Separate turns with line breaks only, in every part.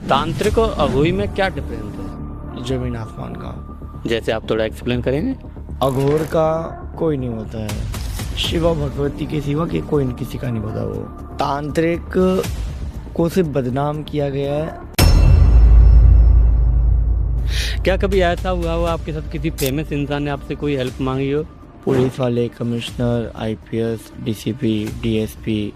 तांत्रिक और अघोरी में क्या डिफरेंस है?
जमीन आसमान का।
जैसे आप थोड़ा एक्सप्लेन करेंगे।
अघोर का कोई नहीं होता है, शिवा भगवती के सिवा के कोई किसी का नहीं होता। वो तांत्रिक को सिर्फ बदनाम किया गया है।
क्या कभी ऐसा हुआ हो आपके साथ किसी फेमस इंसान ने आपसे कोई हेल्प मांगी हो?
पुलिस वाले, commissioner, IPS, DCP, DSP,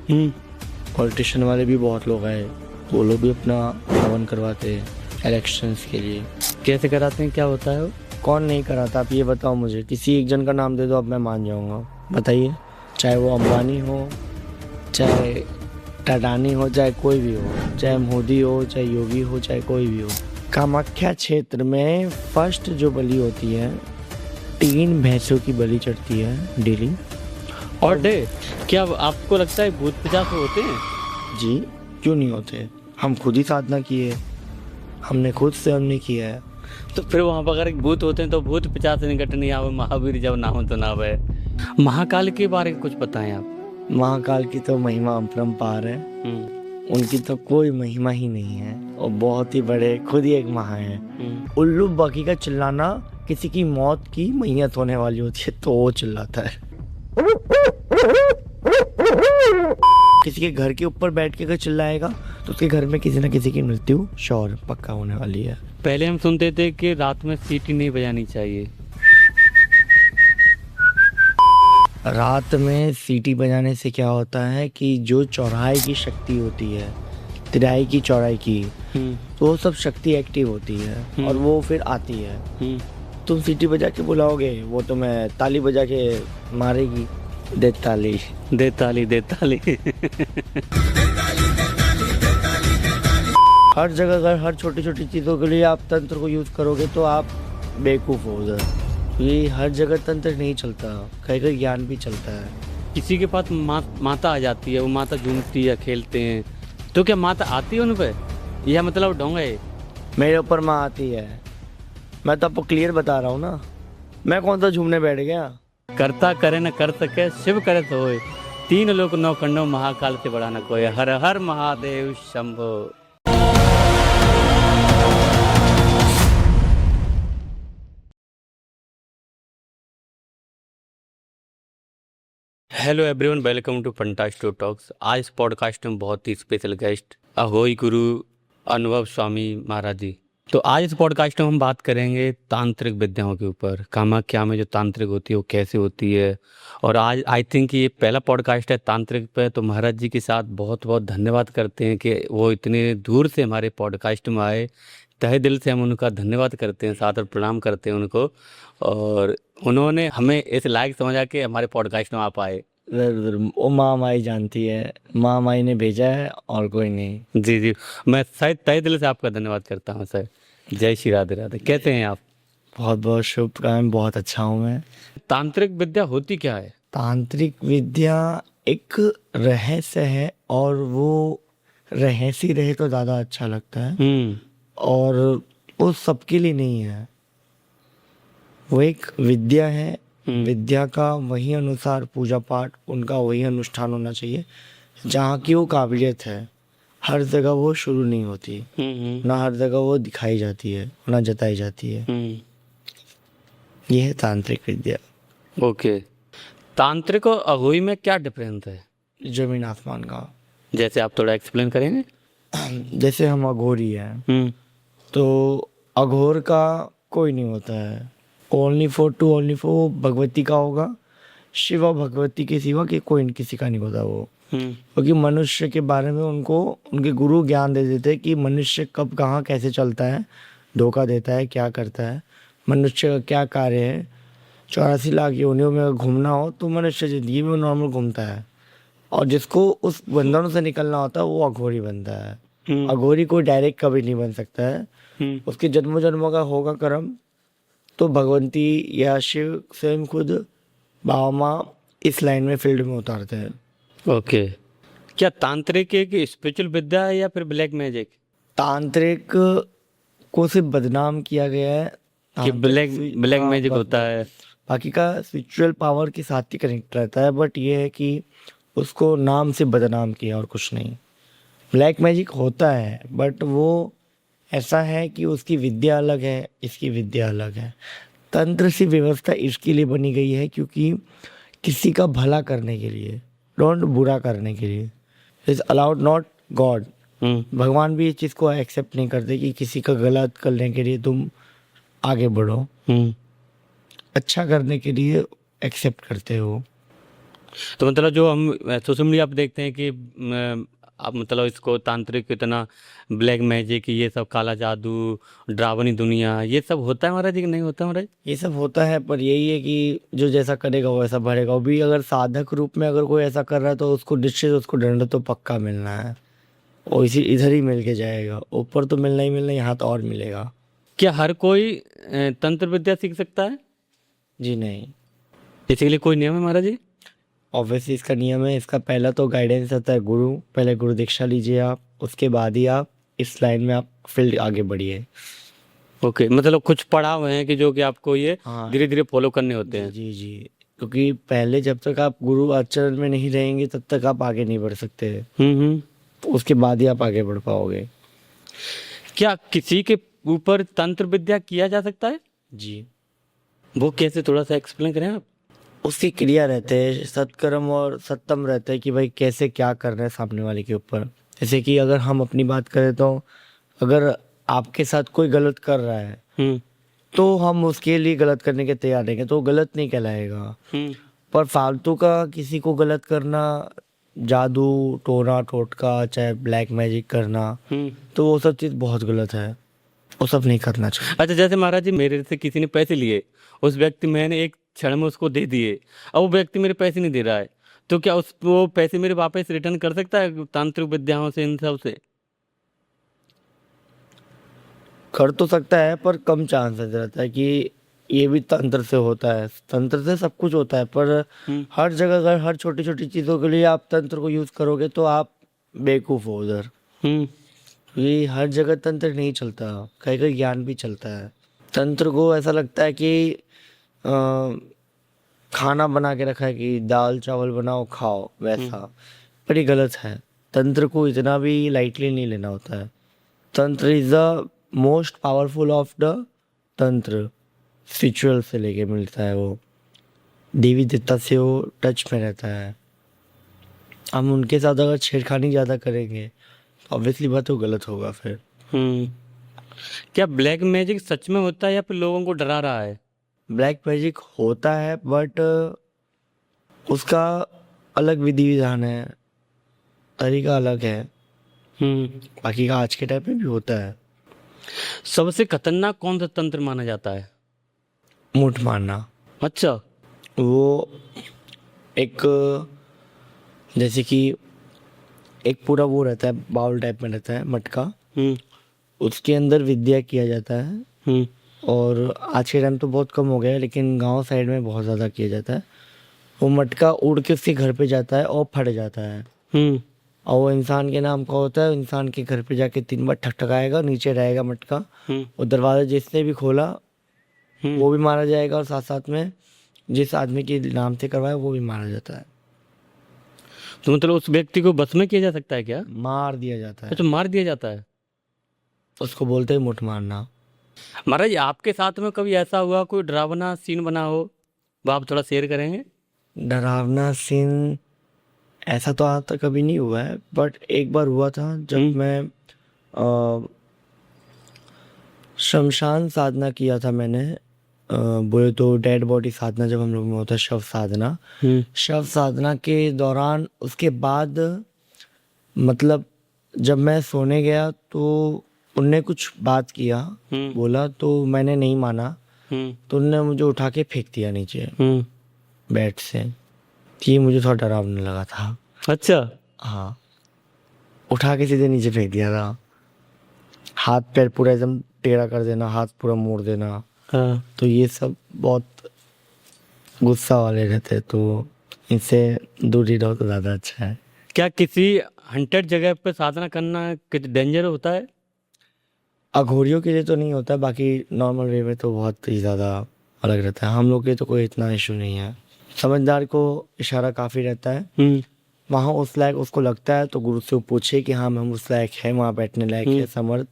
politician वाले भी बहुत लोग आए, वो लोग भी अपना हवन करवाते हैं इलेक्शंस के लिए।
कैसे कराते हैं, क्या होता है वो?
कौन नहीं कराता आप ये बताओ मुझे। किसी एक जन का नाम दे दो, अब मैं मान जाऊंगा। बताइए, चाहे वो अंबानी हो, चाहे टाटानी हो, चाहे कोई भी हो, चाहे मोदी हो, चाहे योगी हो, चाहे कोई भी हो। कामाख्या क्षेत्र में फर्स्ट जो बलि होती है, 3 भैंसों की बलि चढ़ती है डेली।
और डे क्या आपको लगता है भूत पिशाच होते हैं?
जी, क्यों नहीं होते। हम खुद ही साधना किए, हमने खुद से हमने किया है।
तो फिर वहाँ पर अगर एक भूत होते हैं तो भूत पिशाच निकट नहीं आवे, महावीर जब ना हो तो ना आवे। महाकाल के बारे में कुछ बताएं आप।
महाकाल की तो महिमा अपरंपार है, उनकी तो कोई महिमा ही नहीं है। और बहुत ही बड़े, खुद ही एक महा है। उल्लू बाकी का चिल्लाना किसी की मौत की मैयत होने वाली होती है तो वो चिल्लाता है। किसी के घर के ऊपर बैठ के अगर चिल्लाएगा तो उसके घर में किसी न किसी की मृत्यु श्योर पक्का होने वाली है।
पहले हम सुनते थे कि रात में सीटी नहीं बजानी चाहिए।
रात में सीटी बजाने से क्या होता है कि जो चौराहे की शक्ति होती है, तिराई की, चौराहे की, तो वो सब शक्ति एक्टिव होती है और वो फिर आती है। तुम सीटी बजा के बुलाओगे, वो तुम्हें ताली बजा के मारेगी। दे ताली,
दे ताली, दे ताली।
हर जगह अगर हर छोटी छोटी चीज़ों के लिए आप तंत्र को यूज़ करोगे तो आप बेवकूफ़ हो उधर। ये हर जगह तंत्र नहीं चलता, कहीं कहीं ज्ञान भी चलता है।
किसी के पास माता आ जाती है, वो माता झूमती है, खेलते हैं, तो क्या माता आती है उन पे? यह मतलब ढोंग है?
मेरे ऊपर माँ आती है, मैं तो आपको क्लियर बता रहा हूँ ना। मैं कौन सा झूमने बैठ गया।
करता करे न कर सके, शिव करे तो होए, 3 लोक 9 खंडों, महाकाल से बड़ा न कोई। हर हर Mahadev Shambho. Hello everyone, welcome to fantastic talks. आज इस पॉडकास्ट में बहुत ही स्पेशल गेस्ट अघोरी गुरु अनुभव स्वामी महाराज जी। तो आज इस पॉडकास्ट में हम बात करेंगे तांत्रिक विद्याओं के ऊपर। कामाख्या में जो तांत्रिक होती है वो कैसे होती है। और आज आई थिंक ये पहला पॉडकास्ट है तांत्रिक पे, तो महाराज जी के साथ बहुत बहुत धन्यवाद करते हैं कि वो इतने दूर से हमारे पॉडकास्ट में आए। तहे दिल से हम उनका धन्यवाद करते हैं, सादर प्रणाम करते हैं उनको। और उन्होंने हमें इस लायक समझा कि हमारे पॉडकास्ट में आप आए।
वो माँ माई जानती है, माँ माई ने भेजा है और कोई नहीं।
जी जी, मैं शायद तहे दिल से आपका धन्यवाद करता हूँ सर। जय श्री राधे राधे। कैसे हैं आप?
बहुत बहुत शुभकामनाएं, बहुत अच्छा हूँ मैं।
तांत्रिक विद्या होती क्या है?
तांत्रिक विद्या एक रहस्य है और वो रहस्य रहे तो ज़्यादा अच्छा लगता है। और वो सबके लिए नहीं है, वो एक विद्या है। विद्या का वही अनुसार पूजा पाठ, उनका वही अनुष्ठान होना चाहिए जहाँ की वो काबिलियत है। हर जगह वो शुरू नहीं होती, ना हर जगह वो दिखाई जाती है, ना जताई जाती है। ये है तांत्रिक विद्या।
ओके, तांत्रिक और अघोरी में क्या डिफरेंस है?
जमीन आसमान का।
जैसे आप थोड़ा एक्सप्लेन करेंगे।
जैसे हम अघोरी हैं तो अघोर का कोई नहीं होता है। ओनली फॉर भगवती का होगा। शिवा भगवती के सिवा के कोई किसी का नहीं होता वो। क्योंकि मनुष्य के बारे में उनको उनके गुरु ज्ञान दे देते हैं कि मनुष्य कब कहाँ कैसे चलता है, धोखा देता है, क्या करता है, मनुष्य का क्या कार्य है। 84 लाख योनियों में घूमना हो तो मनुष्य जिंदगी में नॉर्मल घूमता है, और जिसको उस बंधनों से निकलना होता है वो अघोरी बनता है। अघोरी कोई डायरेक्ट कभी नहीं बन सकता है, उसके जन्मों जन्मों का होगा कर्म। तो भगवंती या शिव स्वयं खुद बाबा माँ इस लाइन में फील्ड में उतारते हैं।
ओके, क्या तांत्रिक एक स्पिरिचुअल विद्या है या फिर ब्लैक मैजिक?
तांत्रिक को सिर्फ बदनाम किया गया है
कि ब्लैक मैजिक होता है।
बाकी का स्पिरिचुअल पावर के साथ ही कनेक्ट रहता है, बट ये है कि उसको नाम से बदनाम किया और कुछ नहीं। ब्लैक मैजिक होता है बट वो ऐसा है कि उसकी विद्या अलग है, इसकी विद्या अलग है। तंत्र की व्यवस्था इसके लिए बनी गई है क्योंकि किसी का भला करने के लिए, डोंट बुरा करने के लिए। Is allowed not God. भगवान भी इस चीज़ को एक्सेप्ट नहीं करते कि किसी का गलत करने के लिए तुम आगे बढ़ो। अच्छा करने के लिए एक्सेप्ट करते हो।
तो मतलब जो हम सोशल मीडिया पे देखते हैं कि आप मतलब इसको तांत्रिक इतना ब्लैक मैजिक, ये सब काला जादू, ड्रावनी दुनिया, ये सब होता है महाराज जी कि नहीं होता महाराज?
ये सब होता है, पर यही है कि जो जैसा करेगा वो ऐसा भरेगा। वो भी अगर साधक रूप में अगर कोई ऐसा कर रहा है तो उसको निश्चित उसको दंड तो पक्का मिलना है। और इसी इधर ही मिल के जाएगा, ऊपर तो मिलना ही मिलना, यहाँ तो और मिलेगा।
क्या हर कोई तंत्र विद्या सीख सकता है?
जी नहीं,
इसके लिए कोई नियम है महाराज जी?
ऑब्वियसली इसका नियम है। इसका पहला तो गाइडेंस रहता है गुरु। पहले गुरु दीक्षा लीजिए आप, उसके बाद ही आप इस लाइन में आप फील्ड आगे बढ़िए।
ओके, मतलब कुछ पढ़ा हुए हैं कि जो कि आपको ये
हाँ।
धीरे धीरे फॉलो करने होते हैं।
जी जी, क्योंकि पहले जब तक आप गुरु आचरण में नहीं रहेंगे तब तक आप आगे नहीं बढ़ सकते। उसके बाद ही आप आगे बढ़ पाओगे।
क्या किसी के ऊपर तंत्र विद्या किया जा सकता है?
जी,
वो कैसे, थोड़ा सा एक्सप्लेन करें आप?
उसकी क्रिया रहते हैं, सत्कर्म और सत्तम रहते हैं कि भाई कैसे क्या करना है सामने वाले के ऊपर। जैसे कि अगर हम अपनी बात करें तो अगर आपके साथ कोई गलत कर रहा है तो हम उसके लिए गलत करने के तैयार रहेंगे तो वो गलत नहीं कहलाएगा। पर फालतू का किसी को गलत करना, जादू टोना टोटका चाहे ब्लैक मैजिक करना, तो वो सब चीज़ बहुत गलत है। वो सब नहीं करना चाहिए।
अच्छा, जैसे महाराज जी मेरे से किसी ने पैसे लिए, उस व्यक्ति मैंने एक क्षण में उसको दे दिए, अब वो व्यक्ति मेरे पैसे नहीं दे रहा है, तो क्या उस वो पैसे मेरे वापस रिटर्न कर सकता है तांत्रिक विद्याओं से, इन सब से?
कर तो सकता है, पर कम चांसेस रहता है कि ये भी तंत्र से होता है। तंत्र से सब कुछ होता है, पर हर जगह अगर हर छोटी छोटी चीज़ों के लिए आप तंत्र को यूज़ करोगे तो आप बेवकूफ़ हो उधर। ये हर जगह तंत्र नहीं चलता, कहीं कहीं ज्ञान भी चलता है। तंत्र को ऐसा लगता है कि खाना बना के रखा है कि दाल चावल बनाओ खाओ वैसा, पर ये गलत है। तंत्र को इतना भी लाइटली नहीं लेना होता है। तंत्र is the most powerful of the तंत्र। स्पिरिचुअल से लेके मिलता है, वो देवी देवता से वो टच में रहता है। हम उनके साथ अगर छेड़खानी ज़्यादा करेंगे तो ऑब्वियसली बात वो गलत होगा फिर।
क्या ब्लैक मैजिक सच में होता है या फिर लोगों को डरा रहा है?
ब्लैक मैजिक होता है, बट उसका अलग विधि विधान है, तरीका अलग है। बाकी का आज के टाइम में भी होता है।
सबसे खतरनाक कौन सा तंत्र माना जाता है?
मुठ मारना।
अच्छा।
वो एक, जैसे कि एक पूरा वो रहता है, बाउल टाइप में रहता है मटका, उसके अंदर विद्या किया जाता है। और आज के टाइम तो बहुत कम हो गया है, लेकिन गांव साइड में बहुत ज़्यादा किया जाता है। वो मटका उड़ के उसके घर पे जाता है और फट जाता है। और वो इंसान के नाम का होता है। इंसान के घर पे जाके 3 बार ठकठकाएगा, नीचे रहेगा मटका, और दरवाज़ा जिसने भी खोला वो भी मारा जाएगा, और साथ साथ में जिस आदमी के नाम से करवाया वो भी मारा जाता है।
तो मतलब उस व्यक्ति को बस में किया जा सकता है क्या?
मार दिया जाता है।
अच्छा, मार दिया जाता है।
उसको बोलते हैं मुठ मारना।
महाराज आपके साथ में कभी ऐसा हुआ, कोई डरावना सीन बना हो, वो आप थोड़ा शेयर करेंगे?
डरावना सीन ऐसा तो आज तक कभी नहीं हुआ है, बट एक बार हुआ था जब मैं शमशान साधना किया था मैंने। बोले तो डेड बॉडी साधना जब हम लोग में होता है, शव साधना। शव साधना के दौरान उसके बाद मतलब जब मैं सोने गया तो उनने कुछ बात किया, बोला, तो मैंने नहीं माना। तो उनने मुझे उठा के फेंक दिया नीचे बेड से। ये मुझे थोड़ा डरावना लगा था।
अच्छा।
हाँ, उठा के सीधे नीचे फेंक दिया था। हाथ पैर पूरा एकदम टेढ़ा कर देना, हाथ पूरा मोड़ देना।
हाँ।
तो ये सब बहुत गुस्सा वाले रहते, तो इनसे दूर ही रहो तो ज़्यादा अच्छा है।
क्या किसी हंटेड जगह पे साधना करना कुछ डेंजर होता है?
अघोरियों के लिए तो नहीं होता, बाकी नॉर्मल वे में तो बहुत ही ज़्यादा अलग रहता है। हम लोग के तो कोई इतना इशू नहीं है। समझदार को इशारा काफ़ी रहता है। वहाँ उस लायक उसको लगता है तो गुरु से वो पूछे कि हाँ हम उस लायक है, वहाँ बैठने लायक है, समर्थ,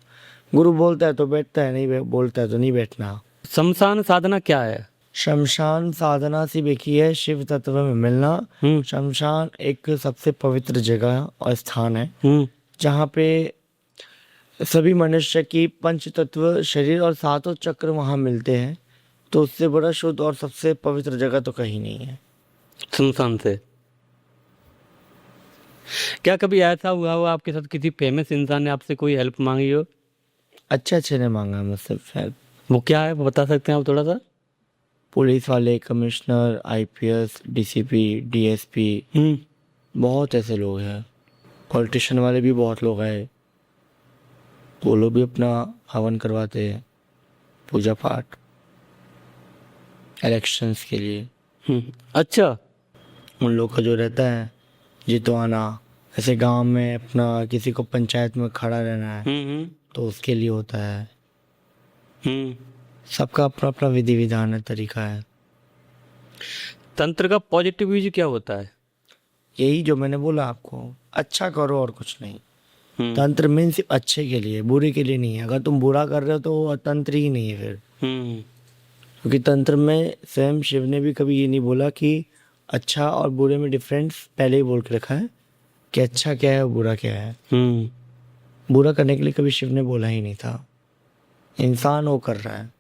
गुरु बोलता है तो बैठता है, नहीं बोलता है तो नहीं बैठना।
शमशान साधना क्या है?
शमशान साधना सिर्फ एक ही है, शिव तत्व में मिलना। शमशान एक सबसे पवित्र जगह और स्थान है जहाँ पे सभी मनुष्य की पंच तत्व शरीर और सातों चक्र वहाँ मिलते हैं। तो उससे बड़ा शुद्ध और सबसे पवित्र जगह तो कहीं नहीं है।
शमशान से क्या कभी ऐसा हुआ हो आपके साथ किसी फेमस इंसान ने आपसे कोई हेल्प मांगी हो?
अच्छे ने मांगा मुझसे हेल्प।
वो क्या है, वो बता सकते हैं आप थोड़ा सा?
पुलिस वाले, कमिश्नर, आईपीएस, डीसीपी, डीएसपी, बहुत ऐसे लोग हैं। पॉलिटिशियन वाले भी बहुत लोग हैं, वो लोग भी अपना हवन करवाते हैं, पूजा पाठ, इलेक्शंस के लिए।
अच्छा।
उन लोग का जो रहता है जितवाना, ऐसे गांव में अपना किसी को पंचायत में खड़ा रहना है तो उसके लिए होता है। सबका अपना अपना विधि विधान है, तरीका है।
तंत्र का पॉजिटिव यूज क्या होता है?
यही जो मैंने बोला आपको, अच्छा करो और कुछ नहीं। तंत्र मीन सिर्फ अच्छे के लिए, बुरे के लिए नहीं है। अगर तुम बुरा कर रहे हो तो वो तंत्र ही नहीं है फिर। क्योंकि तंत्र में स्वयं शिव ने भी कभी ये नहीं बोला कि अच्छा और बुरे में डिफरेंस पहले ही बोल के रखा है कि अच्छा क्या है और बुरा क्या है। बुरा करने के लिए कभी शिव ने बोला ही नहीं था, इंसान वो कर रहा है।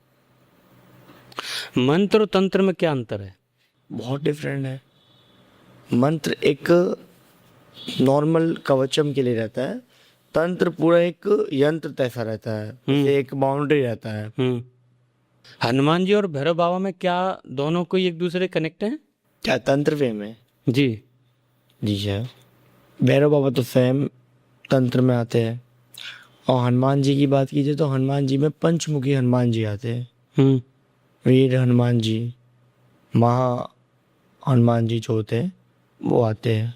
मंत्र और तंत्र में क्या अंतर है?
बहुत डिफरेंट है। मंत्र एक नॉर्मल कवचम के लिए रहता है, तंत्र पूरा एक यंत्र तैसा रहता है, जैसे एक बाउंड्री रहता है।
हनुमान जी और भैरव बाबा में क्या दोनों कोई एक दूसरे कनेक्ट हैं?
क्या तंत्र वे में?
जी
जी सर। भैरव बाबा तो स्वयं तंत्र में आते हैं। और हनुमान जी की बात कीजिए तो हनुमान जी में पंचमुखी हनुमान जी आते हैं। वीर हनुमान जी, महा हनुमान जी जो होते हैं वो आते हैं।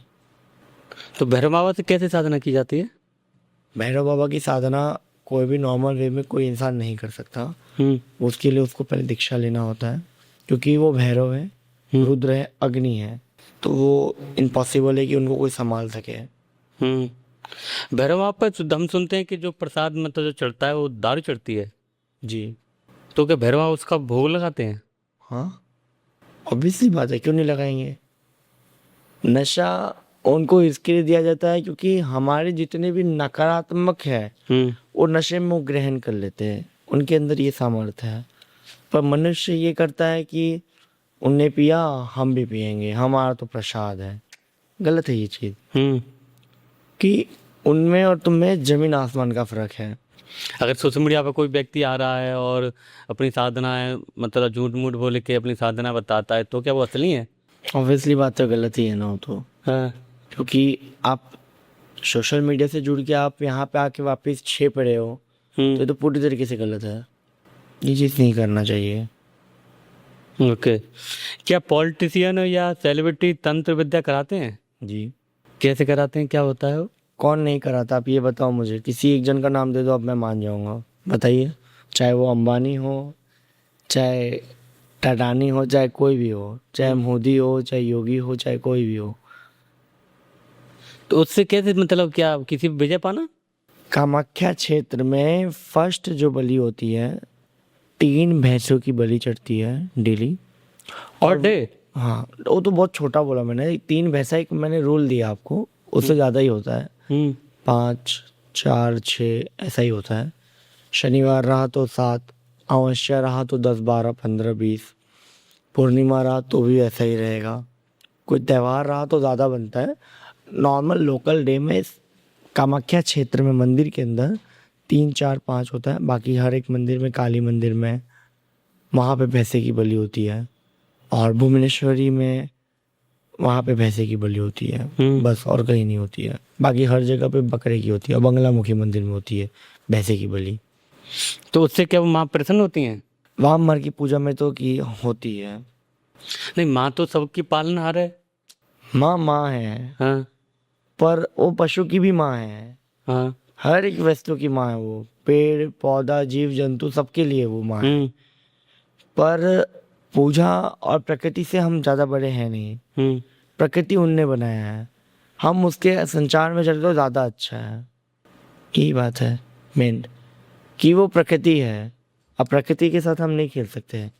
तो भैरव बाबा से कैसे साधना की जाती है?
भैरव बाबा की साधना कोई भी नॉर्मल वे में कोई इंसान नहीं कर सकता। उसके लिए उसको पहले दीक्षा लेना होता है, क्योंकि वो भैरव है, रुद्र है, अग्नि है, तो वो इम्पॉसिबल है कि उनको कोई संभाल सके।
भैरव बाबा पर हम सुनते हैं कि जो प्रसाद मतलब जो चढ़ता है वो दारू चढ़ती है।
जी।
तो क्या भैरव बाबा उसका भोग लगाते हैं?
हाँ, ऑब्वियसली बात है, क्यों नहीं लगाएंगे। नशा उनको इसके लिए दिया जाता है क्योंकि हमारे जितने भी नकारात्मक है वो नशे में वो ग्रहण कर लेते हैं, उनके अंदर ये सामर्थ्य है। पर मनुष्य ये करता है कि उनने पिया हम भी पिएंगे, हमारा तो प्रसाद है। गलत है ये चीज़, कि उनमें और तुम में जमीन आसमान का फर्क है।
अगर सोशल मीडिया पर कोई व्यक्ति आ रहा है और अपनी साधना है मतलब झूठ मूठ बोल के अपनी साधना बताता है तो क्या वो असली है?
ऑब्वियसली बात तो गलत ही है ना, तो
हाँ।
क्योंकि आप सोशल मीडिया से जुड़ के आप यहाँ पे आके वापस छेप रहे हो तो ये तो पूरी तरीके से गलत है। ये चीज़ नहीं करना चाहिए।
ओके। क्या पॉलिटिशियन या सेलिब्रिटी तंत्र विद्या कराते हैं?
जी।
कैसे कराते हैं, क्या होता है वो?
कौन नहीं कराता, आप ये बताओ मुझे। किसी एक जन का नाम दे दो, अब मैं मान जाऊँगा। बताइए, चाहे वो अंबानी हो, चाहे टाटानी हो, चाहे कोई भी हो, चाहे मोदी हो, चाहे योगी हो, चाहे कोई भी हो।
तो उससे कैसे मतलब क्या किसी पे विजय पाना?
कामाख्या क्षेत्र में फर्स्ट जो बलि होती है, 3 भैंसों की बलि चढ़ती है डेली।
और डे?
हाँ, वो तो बहुत छोटा बोला मैंने, 3 भैंसा एक मैंने रूल दिया आपको, उससे ज़्यादा ही होता है। 5, 4, 6 ऐसा ही होता है। शनिवार रहा तो 7, अमावस्या रहा तो 10, 12, 15, 20, पूर्णिमा रहा तो भी ऐसा ही रहेगा। कोई त्यौहार रहा तो ज़्यादा बनता है। नॉर्मल लोकल डे में कामाख्या क्षेत्र में मंदिर के अंदर 3, 4, 5 होता है। बाकी हर एक मंदिर में, काली मंदिर में, वहाँ पे भैंसे की बलि होती है। और भुवनेश्वरी में वहाँ पे भैंसे की बलि होती है, बस, और कहीं नहीं होती है। बाकी हर जगह पे बकरे की होती है। और बंगलामुखी मंदिर में होती है भैंसे की बलि।
तो उससे क्या वो माँ प्रसन्न होती हैं?
वाम मर की पूजा में तो की होती है।
नहीं, माँ तो सबकी पालनहार है।
माँ माँ है,
हाँ
पर वो पशु की भी माँ है।
हाँ।
हर एक वस्तु की माँ है वो, पेड़ पौधा जीव जंतु सबके लिए वो माँ है। पर पूजा और प्रकृति से हम ज़्यादा बड़े हैं नहीं। प्रकृति उनने बनाया है, हम उसके संचार में चलते तो ज़्यादा अच्छा है। यही बात है मेन। कि वो प्रकृति है, अब प्रकृति के साथ हम नहीं खेल सकते हैं।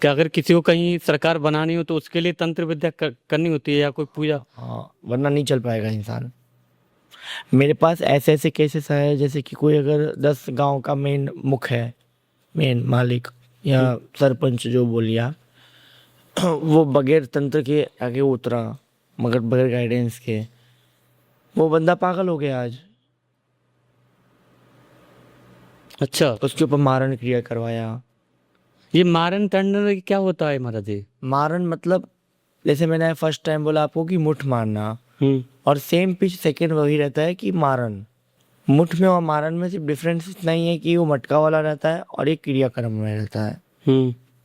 कि अगर किसी को कहीं सरकार बनानी हो तो उसके लिए तंत्र विद्या करनी होती है या कोई पूजा?
हाँ, वरना नहीं चल पाएगा इंसान। मेरे पास ऐसे ऐसे केसेस है, जैसे कि कोई अगर 10 गांव का मेन मुख है, मेन मालिक या सरपंच जो बोलिया, वो बगैर तंत्र के आगे उतरा, मगर बगैर गाइडेंस के, वो बंदा पागल हो गया आज।
अच्छा,
उसके ऊपर मारण क्रिया करवाया।
ये मारन टंडन क्या होता है महाराज जी?
मारण मतलब, जैसे मैंने फर्स्ट टाइम बोला आपको कि मुठ मारना, और सेम पिच सेकंड वही रहता है कि मारन। मुठ में और मारन में सिर्फ डिफरेंस इतना ही है कि वो मटका वाला रहता है और एक क्रियाक्रम में रहता है,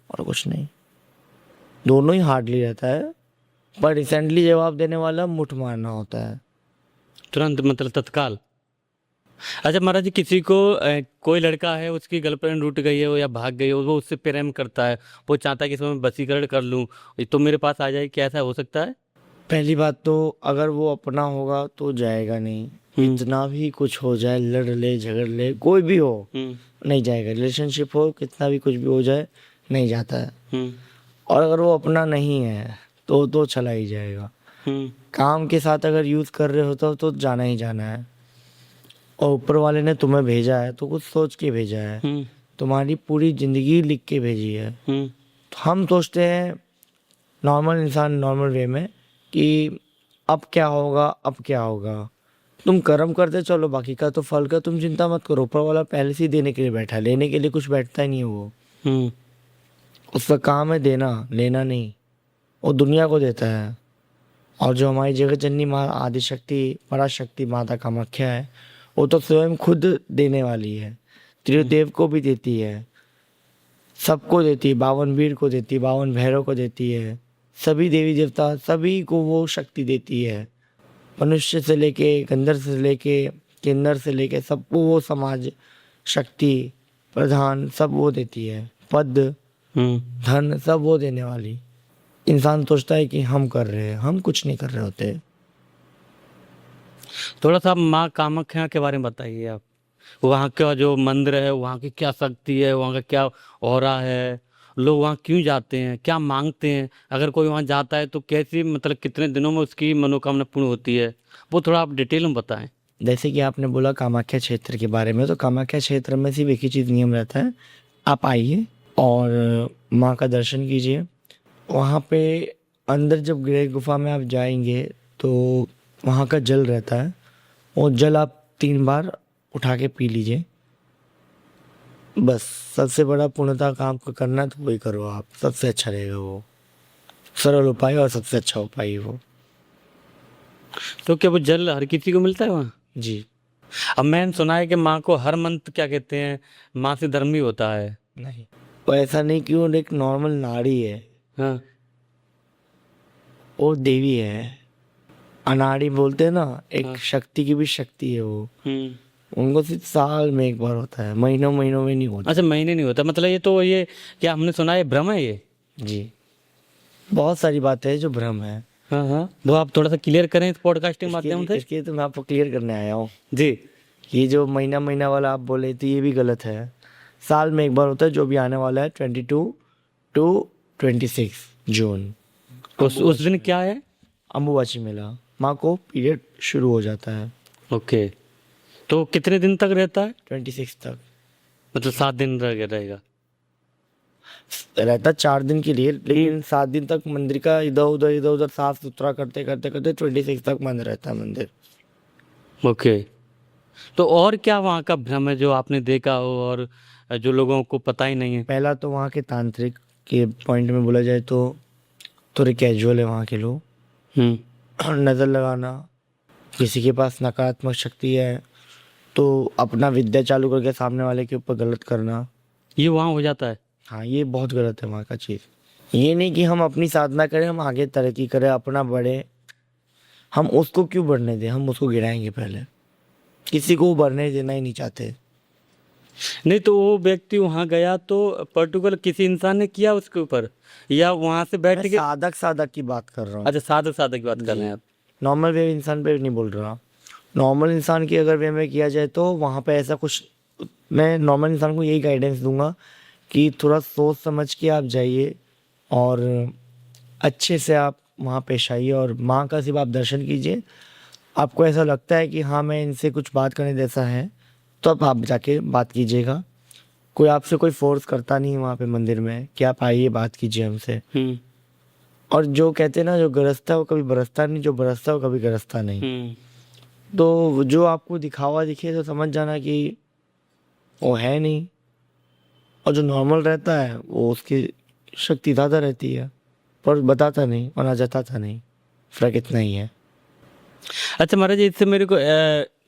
और कुछ नहीं। दोनों ही हार्डली रहता है, पर रिसेंटली जवाब देने वाला मुठ मारना होता है।
तुरंत मतलब तत्काल। अच्छा महाराज जी, किसी को कोई लड़का है, उसकी गर्लफ्रेंड रूठ गई है वो या भाग गई है, वो उससे प्रेम करता है, वो चाहता है कि इसमें मैं वशीकरण कर लूं तो मेरे पास आ जाए, क्या ऐसा हो सकता है?
पहली बात तो अगर वो अपना होगा तो जाएगा नहीं। इतना भी कुछ हो जाए, लड़ ले झगड़ ले, कोई भी हो, नहीं जाएगा। रिलेशनशिप हो, कितना भी कुछ भी हो जाए, नहीं जाता है। और अगर वो अपना नहीं है तो चला ही जाएगा। काम के साथ अगर यूज कर रहे हो तो जाना ही जाना है। और ऊपर वाले ने तुम्हें भेजा है तो कुछ सोच के भेजा है, तुम्हारी पूरी जिंदगी लिख के भेजी है। तो हम सोचते हैं नॉर्मल इंसान, नॉर्मल वे में, कि अब क्या होगा, अब क्या होगा। तुम कर्म करते चलो, बाकी का तो फल का तुम चिंता मत करो। ऊपर वाला पहले से ही देने के लिए बैठा है, लेने के लिए कुछ बैठता ही नहीं है वो। उसका काम है देना, लेना नहीं। वो दुनिया को देता है। और जो हमारी जगत जननी माँ आदिशक्ति पराशक्ति माता कामाख्या है, वो तो स्वयं खुद देने वाली है। त्रिदेव को भी देती है, सबको देती है, 52 वीर को देती है, 52 भैरव को देती है, सभी देवी देवता सभी को वो शक्ति देती है। मनुष्य से लेके गंधर्व से लेके किन्नर से लेके सबको वो समाज शक्ति प्रधान सब वो देती है। पद धन सब वो देने वाली। इंसान सोचता है कि हम कर रहे हैं, हम कुछ नहीं कर रहे होते।
थोड़ा सा माँ कामाख्या के बारे में बताइए आप। वहाँ का जो मंदिर है, वहाँ की क्या शक्ति है, वहाँ का क्या ऑरा है, लोग वहाँ क्यों जाते हैं, क्या मांगते हैं, अगर कोई वहाँ जाता है तो कैसी मतलब कितने दिनों में उसकी मनोकामना पूर्ण होती है, वो थोड़ा आप डिटेल में बताएं।
जैसे कि आपने बोला कामाख्या क्षेत्र के बारे में, तो कामाख्या क्षेत्र में सिर्फ एक ही चीज़ नियम रहता है, आप आइए और माँ का दर्शन कीजिए। वहाँ पे अंदर जब गृह गुफा में आप जाएंगे तो वहाँ का जल रहता है, वो जल आप 3 बार उठा के पी लीजिए। बस सबसे बड़ा पूर्णता काम को करना है तो वही करो आप, सबसे अच्छा रहेगा वो। सरल उपाय और सबसे अच्छा उपाय है वो।
तो क्या वो जल हर किसी को मिलता है वहाँ?
जी
अब मैंने सुना है कि माँ को हर मंत्र क्या कहते हैं, माँ से धर्म ही होता है।
नहीं, वो ऐसा नहीं कि वो एक नॉर्मल नारी है,
हाँ,
वो देवी है। अनाड़ी बोलते हैं ना, एक शक्ति की भी शक्ति है वो। उनको सिर्फ साल में एक बार होता है, महीनों महीनों में नहीं होता।
अच्छा, महीने नहीं होता, मतलब ये तो ये क्या हमने सुना है भ्रम है ये?
जी, बहुत सारी बातें हैं जो भ्रम है।
हाँ हाँ, वो आप थोड़ा सा क्लियर करें इस पॉडकास्टिंग माध्यम से।
इसके तो मैं आपको क्लियर करने आया हूँ
जी।
ये जो महीना महीना वाला आप बोले तो ये भी गलत है। साल में एक बार होता है, जो भी आने वाला है 22 to 26 जून।
उस दिन क्या है?
अम्बुबाची मेला, माँ को पीरियड शुरू हो जाता है।
ओके, तो कितने दिन तक रहता है?
26 तक
मतलब 7 दिन रहेगा?
रहता 4 दिन के लिए, लेकिन 7 दिन तक मंदिर का इधर उधर साफ सुथरा करते करते करते 26 तक बंद रहता है मंदिर।
ओके, तो और क्या वहाँ का भ्रम है जो आपने देखा हो और जो लोगों को पता ही नहीं है?
पहला तो वहाँ के तांत्रिक के पॉइंट में बोला जाए तो थोड़े कैजुअल है वहाँ के लोग। नज़र लगाना, किसी के पास नकारात्मक शक्ति है तो अपना विद्या चालू करके सामने वाले के ऊपर गलत करना,
ये वहाँ हो जाता है?
हाँ, ये बहुत गलत है वहाँ का चीज़। ये नहीं कि हम अपनी साधना करें, हम आगे तरक्की करें, अपना बढ़े, हम उसको क्यों बढ़ने दें, हम उसको गिराएंगे पहले। किसी को बढ़ने देना ही नहीं चाहते।
नहीं, तो वो व्यक्ति वहाँ गया तो पर्टिकुलर किसी इंसान ने किया उसके ऊपर, या वहाँ से बैठ
मैं
के?
साधक की बात कर रहा हूँ।
अच्छा, साधक साधक की बात कर रहे हैं आप?
नॉर्मल वे इंसान पे नहीं बोल रहा। नॉर्मल इंसान की अगर वे में किया जाए तो वहाँ पे ऐसा कुछ मैं नॉर्मल इंसान को यही गाइडेंस दूंगा कि थोड़ा सोच समझ के आप जाइए और अच्छे से आप वहाँ पेश आइए और माँ का सिर्फ आप दर्शन कीजिए। आपको ऐसा लगता है कि हाँ मैं इनसे कुछ बात करने जैसा है, तो आप जाके बात कीजिएगा। कोई आपसे कोई फोर्स करता नहीं है वहाँ पे मंदिर में कि आप आइए बात कीजिए हमसे। और जो कहते हैं ना, जो गरजता है वो कभी बरसता नहीं, जो बरसता है वो कभी गरजता नहीं। तो जो आपको दिखावा दिखे तो समझ जाना कि वो है नहीं, और जो नॉर्मल रहता है वो उसकी शक्ति ज़्यादा रहती है, पर बताता नहीं और ना जताता नहीं। फ़र्क इतना ही है।
अच्छा महाराज जी, इससे मेरे को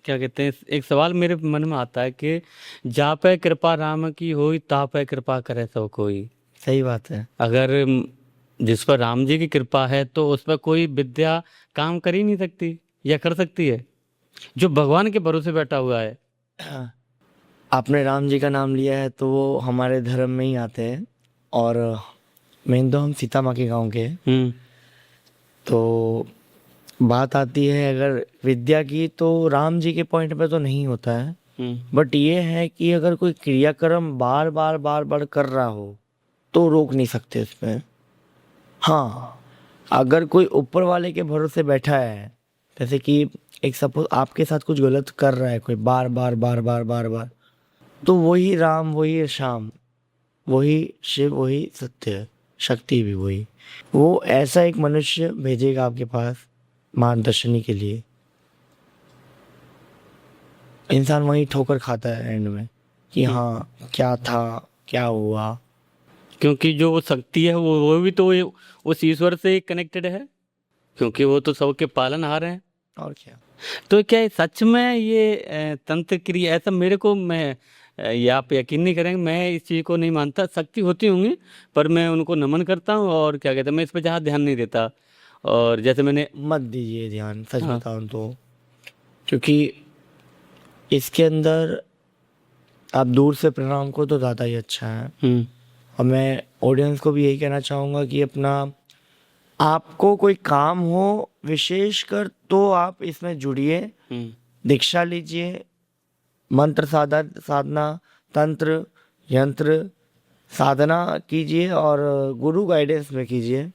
क्या कहते हैं, एक सवाल मेरे मन में आता है कि जा पे कृपा राम की होई ता पे कृपा करे सो कोई।
सही बात है।
अगर जिस पर राम जी की कृपा है तो उस पर कोई विद्या काम कर ही नहीं सकती, या कर सकती है? जो भगवान के भरोसे बैठा हुआ है।
आपने राम जी का नाम लिया है तो वो हमारे धर्म में ही आते हैं, और मेन तो हम सीता माँ के गाँव के हैं। तो बात आती है अगर विद्या की, तो राम जी के पॉइंट पे तो नहीं होता है। बट ये है कि अगर कोई क्रियाक्रम बार बार बार बार कर रहा हो तो रोक नहीं सकते उसमें। हाँ, अगर कोई ऊपर वाले के भरोसे बैठा है, जैसे कि एक सपोज आपके साथ कुछ गलत कर रहा है कोई बार बार बार बार बार बार, तो वही राम, वही श्याम, वही शिव, वही सत्य, शक्ति भी वही, वो ऐसा एक मनुष्य भेजेगा आपके पास मार्गदर्शनी के लिए। इंसान वही ठोकर खाता है एंड में कि हाँ क्या था, क्या हुआ।
क्योंकि जो वो शक्ति है वो भी तो उस ईश्वर से कनेक्टेड है, क्योंकि वो तो सबके पालनहार हैं।
और क्या।
तो क्या ये सच में ये तंत्र क्रिया, ऐसा मेरे को, मैं ये आप यकीन नहीं करेंगे, मैं इस चीज़ को नहीं मानता। शक्ति होती होंगी पर मैं उनको नमन करता हूँ, और क्या कहते हैं, मैं इस पर ज़्यादा ध्यान नहीं देता। और जैसे मैंने
मत दीजिए ध्यान, सच
हाँ।
बताऊं तो, क्योंकि इसके अंदर आप दूर से प्रणाम को तो ज़्यादा ही अच्छा है। और मैं ऑडियंस को भी यही कहना चाहूँगा कि अपना आपको कोई काम हो विशेषकर तो आप इसमें जुड़िए, दीक्षा लीजिए, मंत्र साधना, तंत्र, यंत्र साधना कीजिए और गुरु गाइडेंस में कीजिए।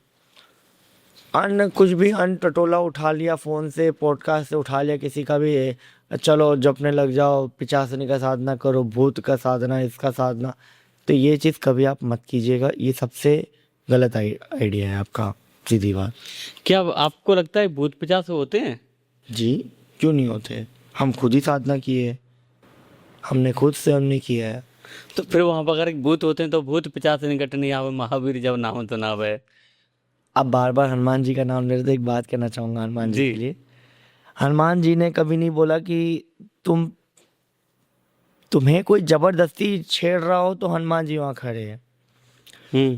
अन्य कुछ भी टटोला उठा लिया फ़ोन से, पॉडकास्ट से उठा लिया किसी का भी, चलो जपने लग जाओ, पिचासनी का साधना करो, भूत का साधना, इसका साधना, तो ये चीज़ कभी आप मत कीजिएगा। ये सबसे गलत आइडिया है आपका, सीधी बात।
क्या आपको लगता है भूत पिशाच होते हैं?
जी, क्यों नहीं होते? हम खुद ही साधना किए, हमने खुद से हमने किया है।
तो फिर वहां पर अगर भूत होते हैं तो भूत पिशाच निकट नहीं आवे, महावीर जब नाम तो ना आवे।
अब बार बार हनुमान जी का नाम ले रहे, तो एक बात कहना चाहूँगा हनुमान जी
जी।
के लिए। हनुमान जी ने कभी नहीं बोला कि तुम्हें कोई जबरदस्ती छेड़ रहा हो तो हनुमान जी वहाँ खड़े हैं।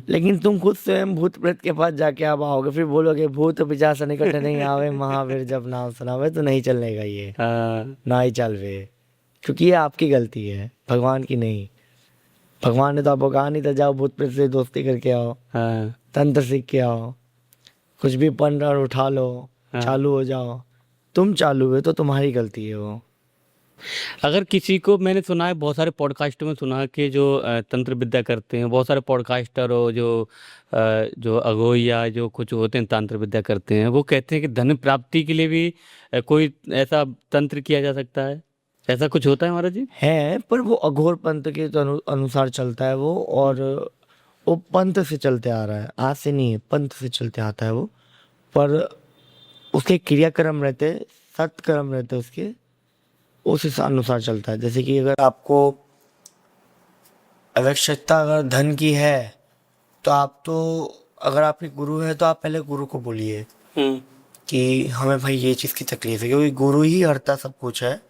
लेकिन तुम खुद स्वयं भूत प्रेत के पास जाके आप आओगे, फिर बोलोगे भूत पिशाच निकट नहीं आवे, महावीर जब नाम सुनावे, तो नहीं चलेगा ये। ना ही चल वे, क्योंकि ये आपकी गलती है, भगवान की नहीं। भगवान ने तो आपको कहा नहीं था जाओ भूत प्रेत से दोस्ती करके आओ, तंत्र सीख के आओ, कुछ भी पन और उठा लो, चालू हो जाओ। तुम चालू हुए तो तुम्हारी गलती है वो।
अगर किसी को, मैंने सुना है बहुत सारे पॉडकास्टों में सुना है कि जो तंत्र विद्या करते हैं, बहुत सारे पॉडकास्टर और जो अघोई या जो कुछ होते हैं तंत्र विद्या करते हैं, वो कहते हैं कि धन प्राप्ति के लिए भी कोई ऐसा तंत्र किया जा सकता है। ऐसा कुछ होता है महाराज जी?
है, पर वो अघोर पंथ के तो अनुसार चलता है वो, और वो पंथ से चलते आ रहा है, आज से नहीं है, पंथ से चलते आता है वो। पर उसके क्रियाक्रम रहते, सत्कर्म रहते उसके, उस अनुसार चलता है। जैसे कि अगर आपको आवश्यकता अगर धन की है, तो आप तो, अगर आपके गुरु है तो आप पहले गुरु को बोलिए कि हमें भाई ये चीज़ की तकलीफ है, क्योंकि गुरु ही हरता सब कुछ है।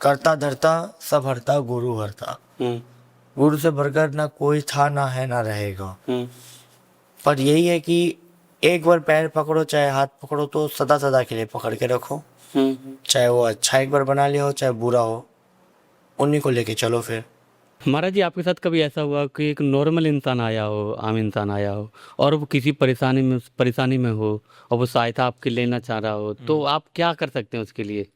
करता धरता सब हरता, गुरु हरता। गुरु से बढ़कर ना कोई था, ना है, ना रहेगा। पर यही है कि एक बार पैर पकड़ो, चाहे हाथ पकड़ो, तो सदा सदा के लिए पकड़ के रखो। चाहे वो अच्छा एक बार बना लिया हो, चाहे बुरा हो, उन्हीं को लेके चलो फिर।
महाराज जी, आपके साथ कभी ऐसा हुआ कि एक नॉर्मल इंसान आया हो, आम इंसान आया हो, और वो किसी परेशानी में हो, और वो सहायता आपके लेना चाह रहा हो, तो आप क्या कर सकते हैं उसके लिए?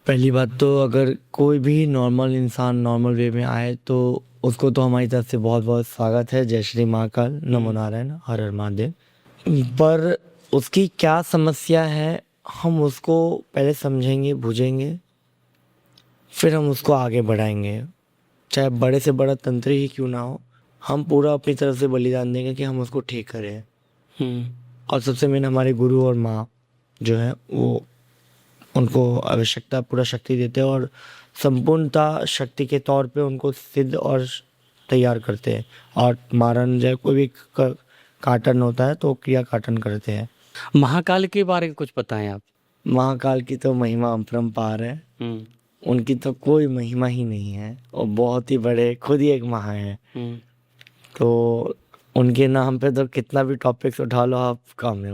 पहली बात तो अगर कोई भी नॉर्मल इंसान नॉर्मल वे में आए तो उसको तो हमारी तरफ से बहुत बहुत स्वागत है। जय श्री महाकाल, नमो नारायण, हर हर महादेव। पर उसकी क्या समस्या है हम उसको पहले समझेंगे, बूझेंगे, फिर हम उसको आगे बढ़ाएंगे। चाहे बड़े से बड़ा तंत्र ही क्यों ना हो, हम पूरा अपनी तरफ से बलिदान देंगे कि हम उसको ठीक करें। और सबसे मेन हमारे गुरु और माँ जो है वो उनको आवश्यकता पूरा शक्ति देते हैं और संपूर्णता शक्ति के तौर पे उनको सिद्ध और तैयार करते हैं। और मारन जो कोई भी काटन होता है तो क्रिया काटन करते हैं।
महाकाल के बारे में कुछ पता है आप?
महाकाल की तो महिमा अपरंपार है। उनकी तो कोई महिमा ही नहीं है और बहुत ही बड़े, खुद ही एक महा है। तो उनके नाम पे तो कितना भी टॉपिक्स उठा लो आप, कम है।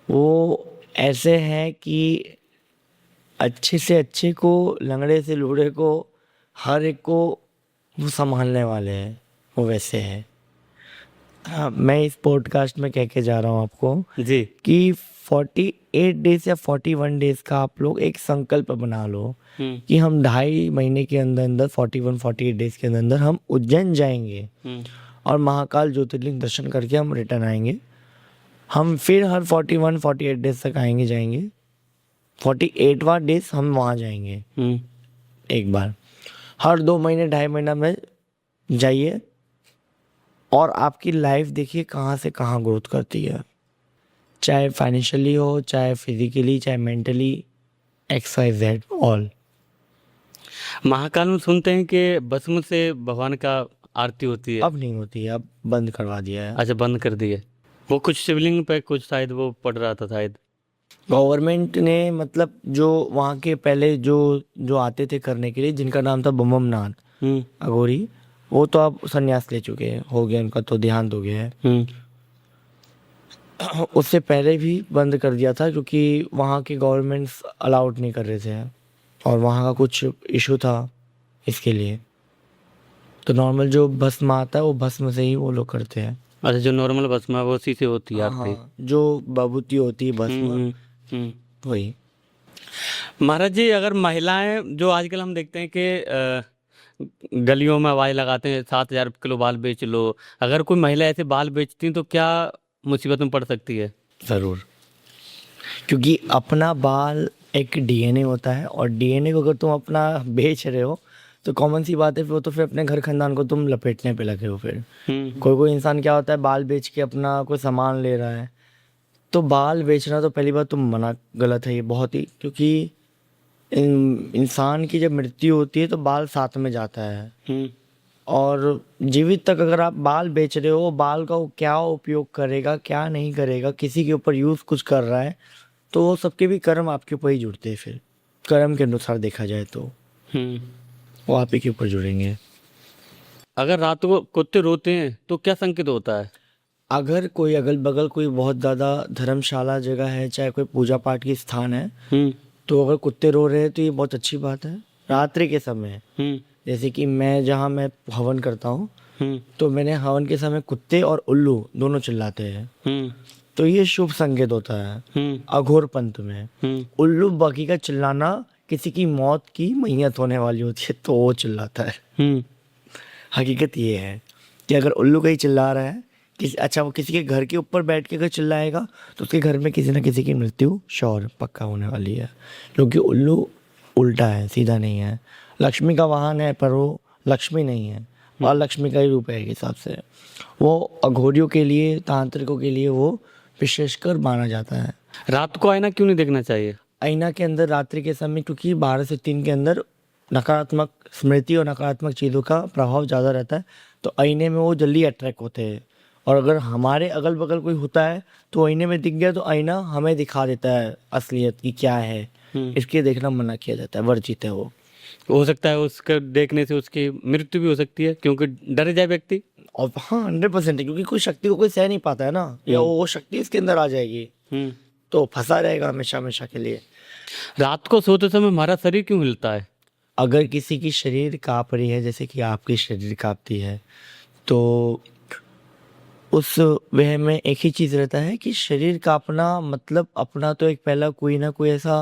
वो ऐसे हैं कि अच्छे से अच्छे को, लंगड़े से लूढ़े को, हर एक को वो संभालने वाले हैं। वो वैसे है। हाँ, मैं इस पॉडकास्ट में कह के जा रहा हूँ आपको
जी
कि 48 डेज या 41 डेज का आप लोग एक संकल्प बना लो कि हम 2.5 महीने के अंदर अंदर 48 डेज के अंदर अंदर हम उज्जैन जाएंगे और महाकाल ज्योतिर्लिंग दर्शन करके हम रिटर्न आएंगे। हम फिर हर 48 डेज तक आएंगे जाएंगे। 48वां डेज हम वहाँ जाएंगे एक बार। हर 2 महीने 2.5 महीना में जाइए और आपकी लाइफ देखिए कहाँ से कहाँ ग्रोथ करती है। चाहे फाइनेंशियली हो, चाहे फिजिकली, चाहे मेंटली, XYZ ऑल।
महाकाल में सुनते हैं कि भस्म से भगवान का आरती होती है।
अब नहीं होती है, अब बंद करवा दिया है।
अच्छा, बंद कर दिए। वो कुछ शिवलिंग पे कुछ शायद वो पड़ रहा था शायद।
गवर्नमेंट ने मतलब जो वहाँ के पहले जो आते थे करने के लिए, जिनका नाम था बम नाथ अघोरी, वो तो अब संन्यास ले चुके हैं, हो गया उनका तो देहांत हो गया है। उससे पहले भी बंद कर दिया था क्योंकि वहाँ के गवर्नमेंट्स अलाउड नहीं कर रहे थे और वहाँ का कुछ इशू था इसके लिए। तो नॉर्मल जो भस्म आता है वो भस्म से ही वो लोग करते हैं।
अच्छा, जो नॉर्मल भस्म है वो उसी से होती है आरती।
हाँ, जो बभूति होती है भस्म वही।
महाराज जी, अगर महिलाएं, जो आजकल हम देखते हैं कि गलियों में आवाज लगाते हैं 7,000 किलो बाल बेच लो, अगर कोई महिला ऐसे बाल बेचती तो क्या मुसीबत में पड़ सकती है?
ज़रूर, क्योंकि अपना बाल एक डीएनए होता है और डीएनए को अगर तुम अपना बेच रहे हो तो कॉमन सी बात है फिर वो तो फिर अपने घर खानदान को तुम लपेटने पे लगे हो। फिर कोई इंसान क्या होता है, बाल बेच के अपना कोई सामान ले रहा है। तो बाल बेचना तो पहली बात तुम मना, गलत है ये बहुत ही। क्योंकि इंसान की जब मृत्यु होती है तो बाल साथ में जाता है और जीवित तक अगर आप बाल बेच रहे हो, बाल का वो क्या उपयोग करेगा क्या नहीं करेगा, किसी के ऊपर यूज़ कुछ कर रहा है तो वो सबके भी कर्म आपके ऊपर ही जुड़ते हैं। फिर कर्म के अनुसार देखा जाए तो वो आप ही के ऊपर जुड़ेंगे।
अगर रात को कुत्ते रोते हैं तो क्या संकेत होता है?
अगर कोई अगल बगल कोई बहुत ज़्यादा धर्मशाला जगह है, चाहे कोई पूजा पाठ की स्थान है, तो अगर कुत्ते रो रहे हैं तो ये बहुत अच्छी बात है। रात्रि के समय जैसे कि मैं हवन करता हूँ तो मैंने हवन के समय कुत्ते और उल्लू दोनों चिल्लाते हैं तो ये शुभ संकेत होता है। अघोर पंथ में उल्लू बाकी का चिल्लाना किसी की मौत की मैयत होने वाली होती है तो वो चिल्लाता है। हकीकत ये है कि अगर उल्लू कहीं चिल्ला रहा है वो किसी के घर के ऊपर बैठ के अगर चिल्लाएगा तो उसके घर में किसी ना किसी की मृत्यु श्योर पक्का होने वाली है। क्योंकि उल्लू उल्टा है, सीधा नहीं है। लक्ष्मी का वाहन है पर वो लक्ष्मी नहीं है, और लक्ष्मी का ही रूप है एक हिसाब से। वो अघोरियों के लिए, तांत्रिकों के लिए वो विशेषकर माना जाता है।
रात को आईना क्यों नहीं देखना चाहिए?
आईना के अंदर रात्रि के समय क्योंकि 12 से 3 के अंदर नकारात्मक स्मृति और नकारात्मक चीज़ों का प्रभाव ज़्यादा रहता है तो आईने में वो जल्दी अट्रैक्ट होते हैं। और अगर हमारे अगल बगल कोई होता है तो आईने में दिख गया तो आईना हमें दिखा देता है असलियत की क्या है। इसके देखना मना किया जाता है, वर्जित है वो।
हो सकता है उसके देखने से उसकी मृत्यु भी हो सकती है क्योंकि डर जाए व्यक्ति।
और हाँ 100% है, क्योंकि कोई शक्ति को कोई सह नहीं पाता है ना, या वो शक्ति इसके अंदर आ जाएगी तो फंसा रहेगा हमेशा हमेशा के लिए।
रात को सोते समय हमारा शरीर क्यों हिलता है?
अगर किसी की शरीर काँप रही है, जैसे कि आपकी शरीर काँपती है, तो उस वह में एक ही चीज़ रहता है कि शरीर काँपना मतलब अपना तो एक पहला कोई ना कोई ऐसा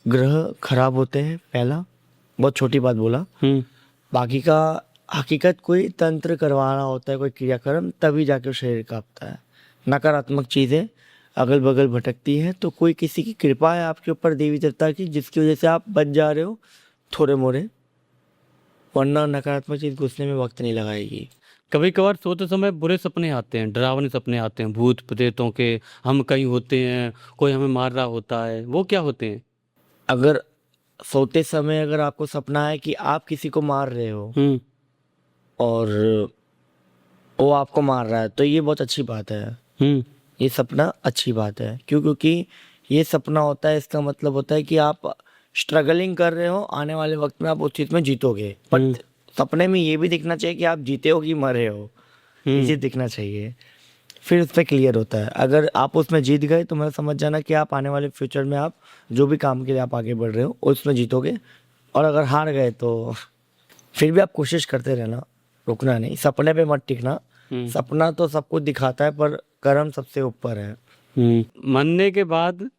ग्रह खराब होते हैं, पहला, बहुत छोटी बात बोला। बाकी का हकीकत कोई तंत्र करवा रहा होता है, कोई क्रियाक्रम, तभी जाके वो शरीर कांपता है। नकारात्मक चीज़ें अगल बगल भटकती हैं तो कोई किसी की कृपा है आपके ऊपर, देवी देवता की, जिसकी वजह से आप बच जा रहे हो थोड़े मोड़े, वरना नकारात्मक चीज़ घुसने में वक्त नहीं लगाएगी।
कभी कभार सोते समय बुरे सपने आते हैं, डरावने सपने आते हैं, भूत प्रेतों के, हम कहीं होते हैं, कोई हमें मार रहा होता है, वो क्या होते हैं?
अगर सोते समय अगर आपको सपना है कि आप किसी को मार रहे हो और वो आपको मार रहा है, तो ये बहुत अच्छी बात है। ये सपना अच्छी बात है, क्योंकि ये सपना होता है, इसका मतलब होता है कि आप स्ट्रगलिंग कर रहे हो, आने वाले वक्त में आप उस चीज़ में जीतोगे। बट सपने में ये भी दिखना चाहिए कि आप जीते हो कि मरे हो, ये चीज़ दिखना चाहिए, फिर उस पर क्लियर होता है। अगर आप उसमें जीत गए तो मैं समझ जाना कि आप आने वाले फ्यूचर में आप जो भी काम के लिए आप आगे बढ़ रहे हो उसमें जीतोगे। और अगर हार गए तो फिर भी आप कोशिश करते रहना, रुकना नहीं, सपने पे मत टिकना। सपना तो सब कुछ दिखाता है पर कर्म सबसे ऊपर है।
मरने के बाद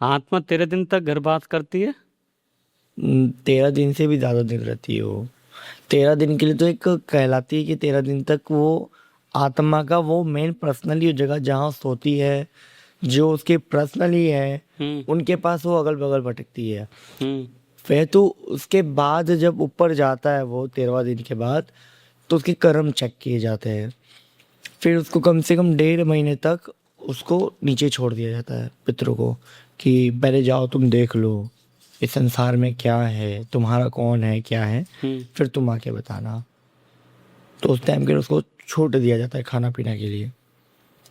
आत्मा 13 दिन तक गर्भवास करती है?
13 दिन से भी ज़्यादा दिन रहती है वो। 13 दिन के लिए तो एक कहलाती है कि 13 दिन तक वो आत्मा का वो मेन पर्सनली जगह जहाँ सोती है, जो उसके पर्सनली है, उनके पास वो अगल बगल भटकती है। फिर तो उसके बाद जब ऊपर जाता है वो 13वां दिन के बाद, तो उसके कर्म चेक किए जाते हैं। फिर उसको कम से कम 1.5 महीने तक उसको नीचे छोड़ दिया जाता है, पितरों को, कि पहले जाओ तुम देख लो इस संसार में क्या है, तुम्हारा कौन है, क्या है, फिर तुम आके बताना। तो उस टाइम के उसको छूट दिया जाता है खाना पीना के लिए,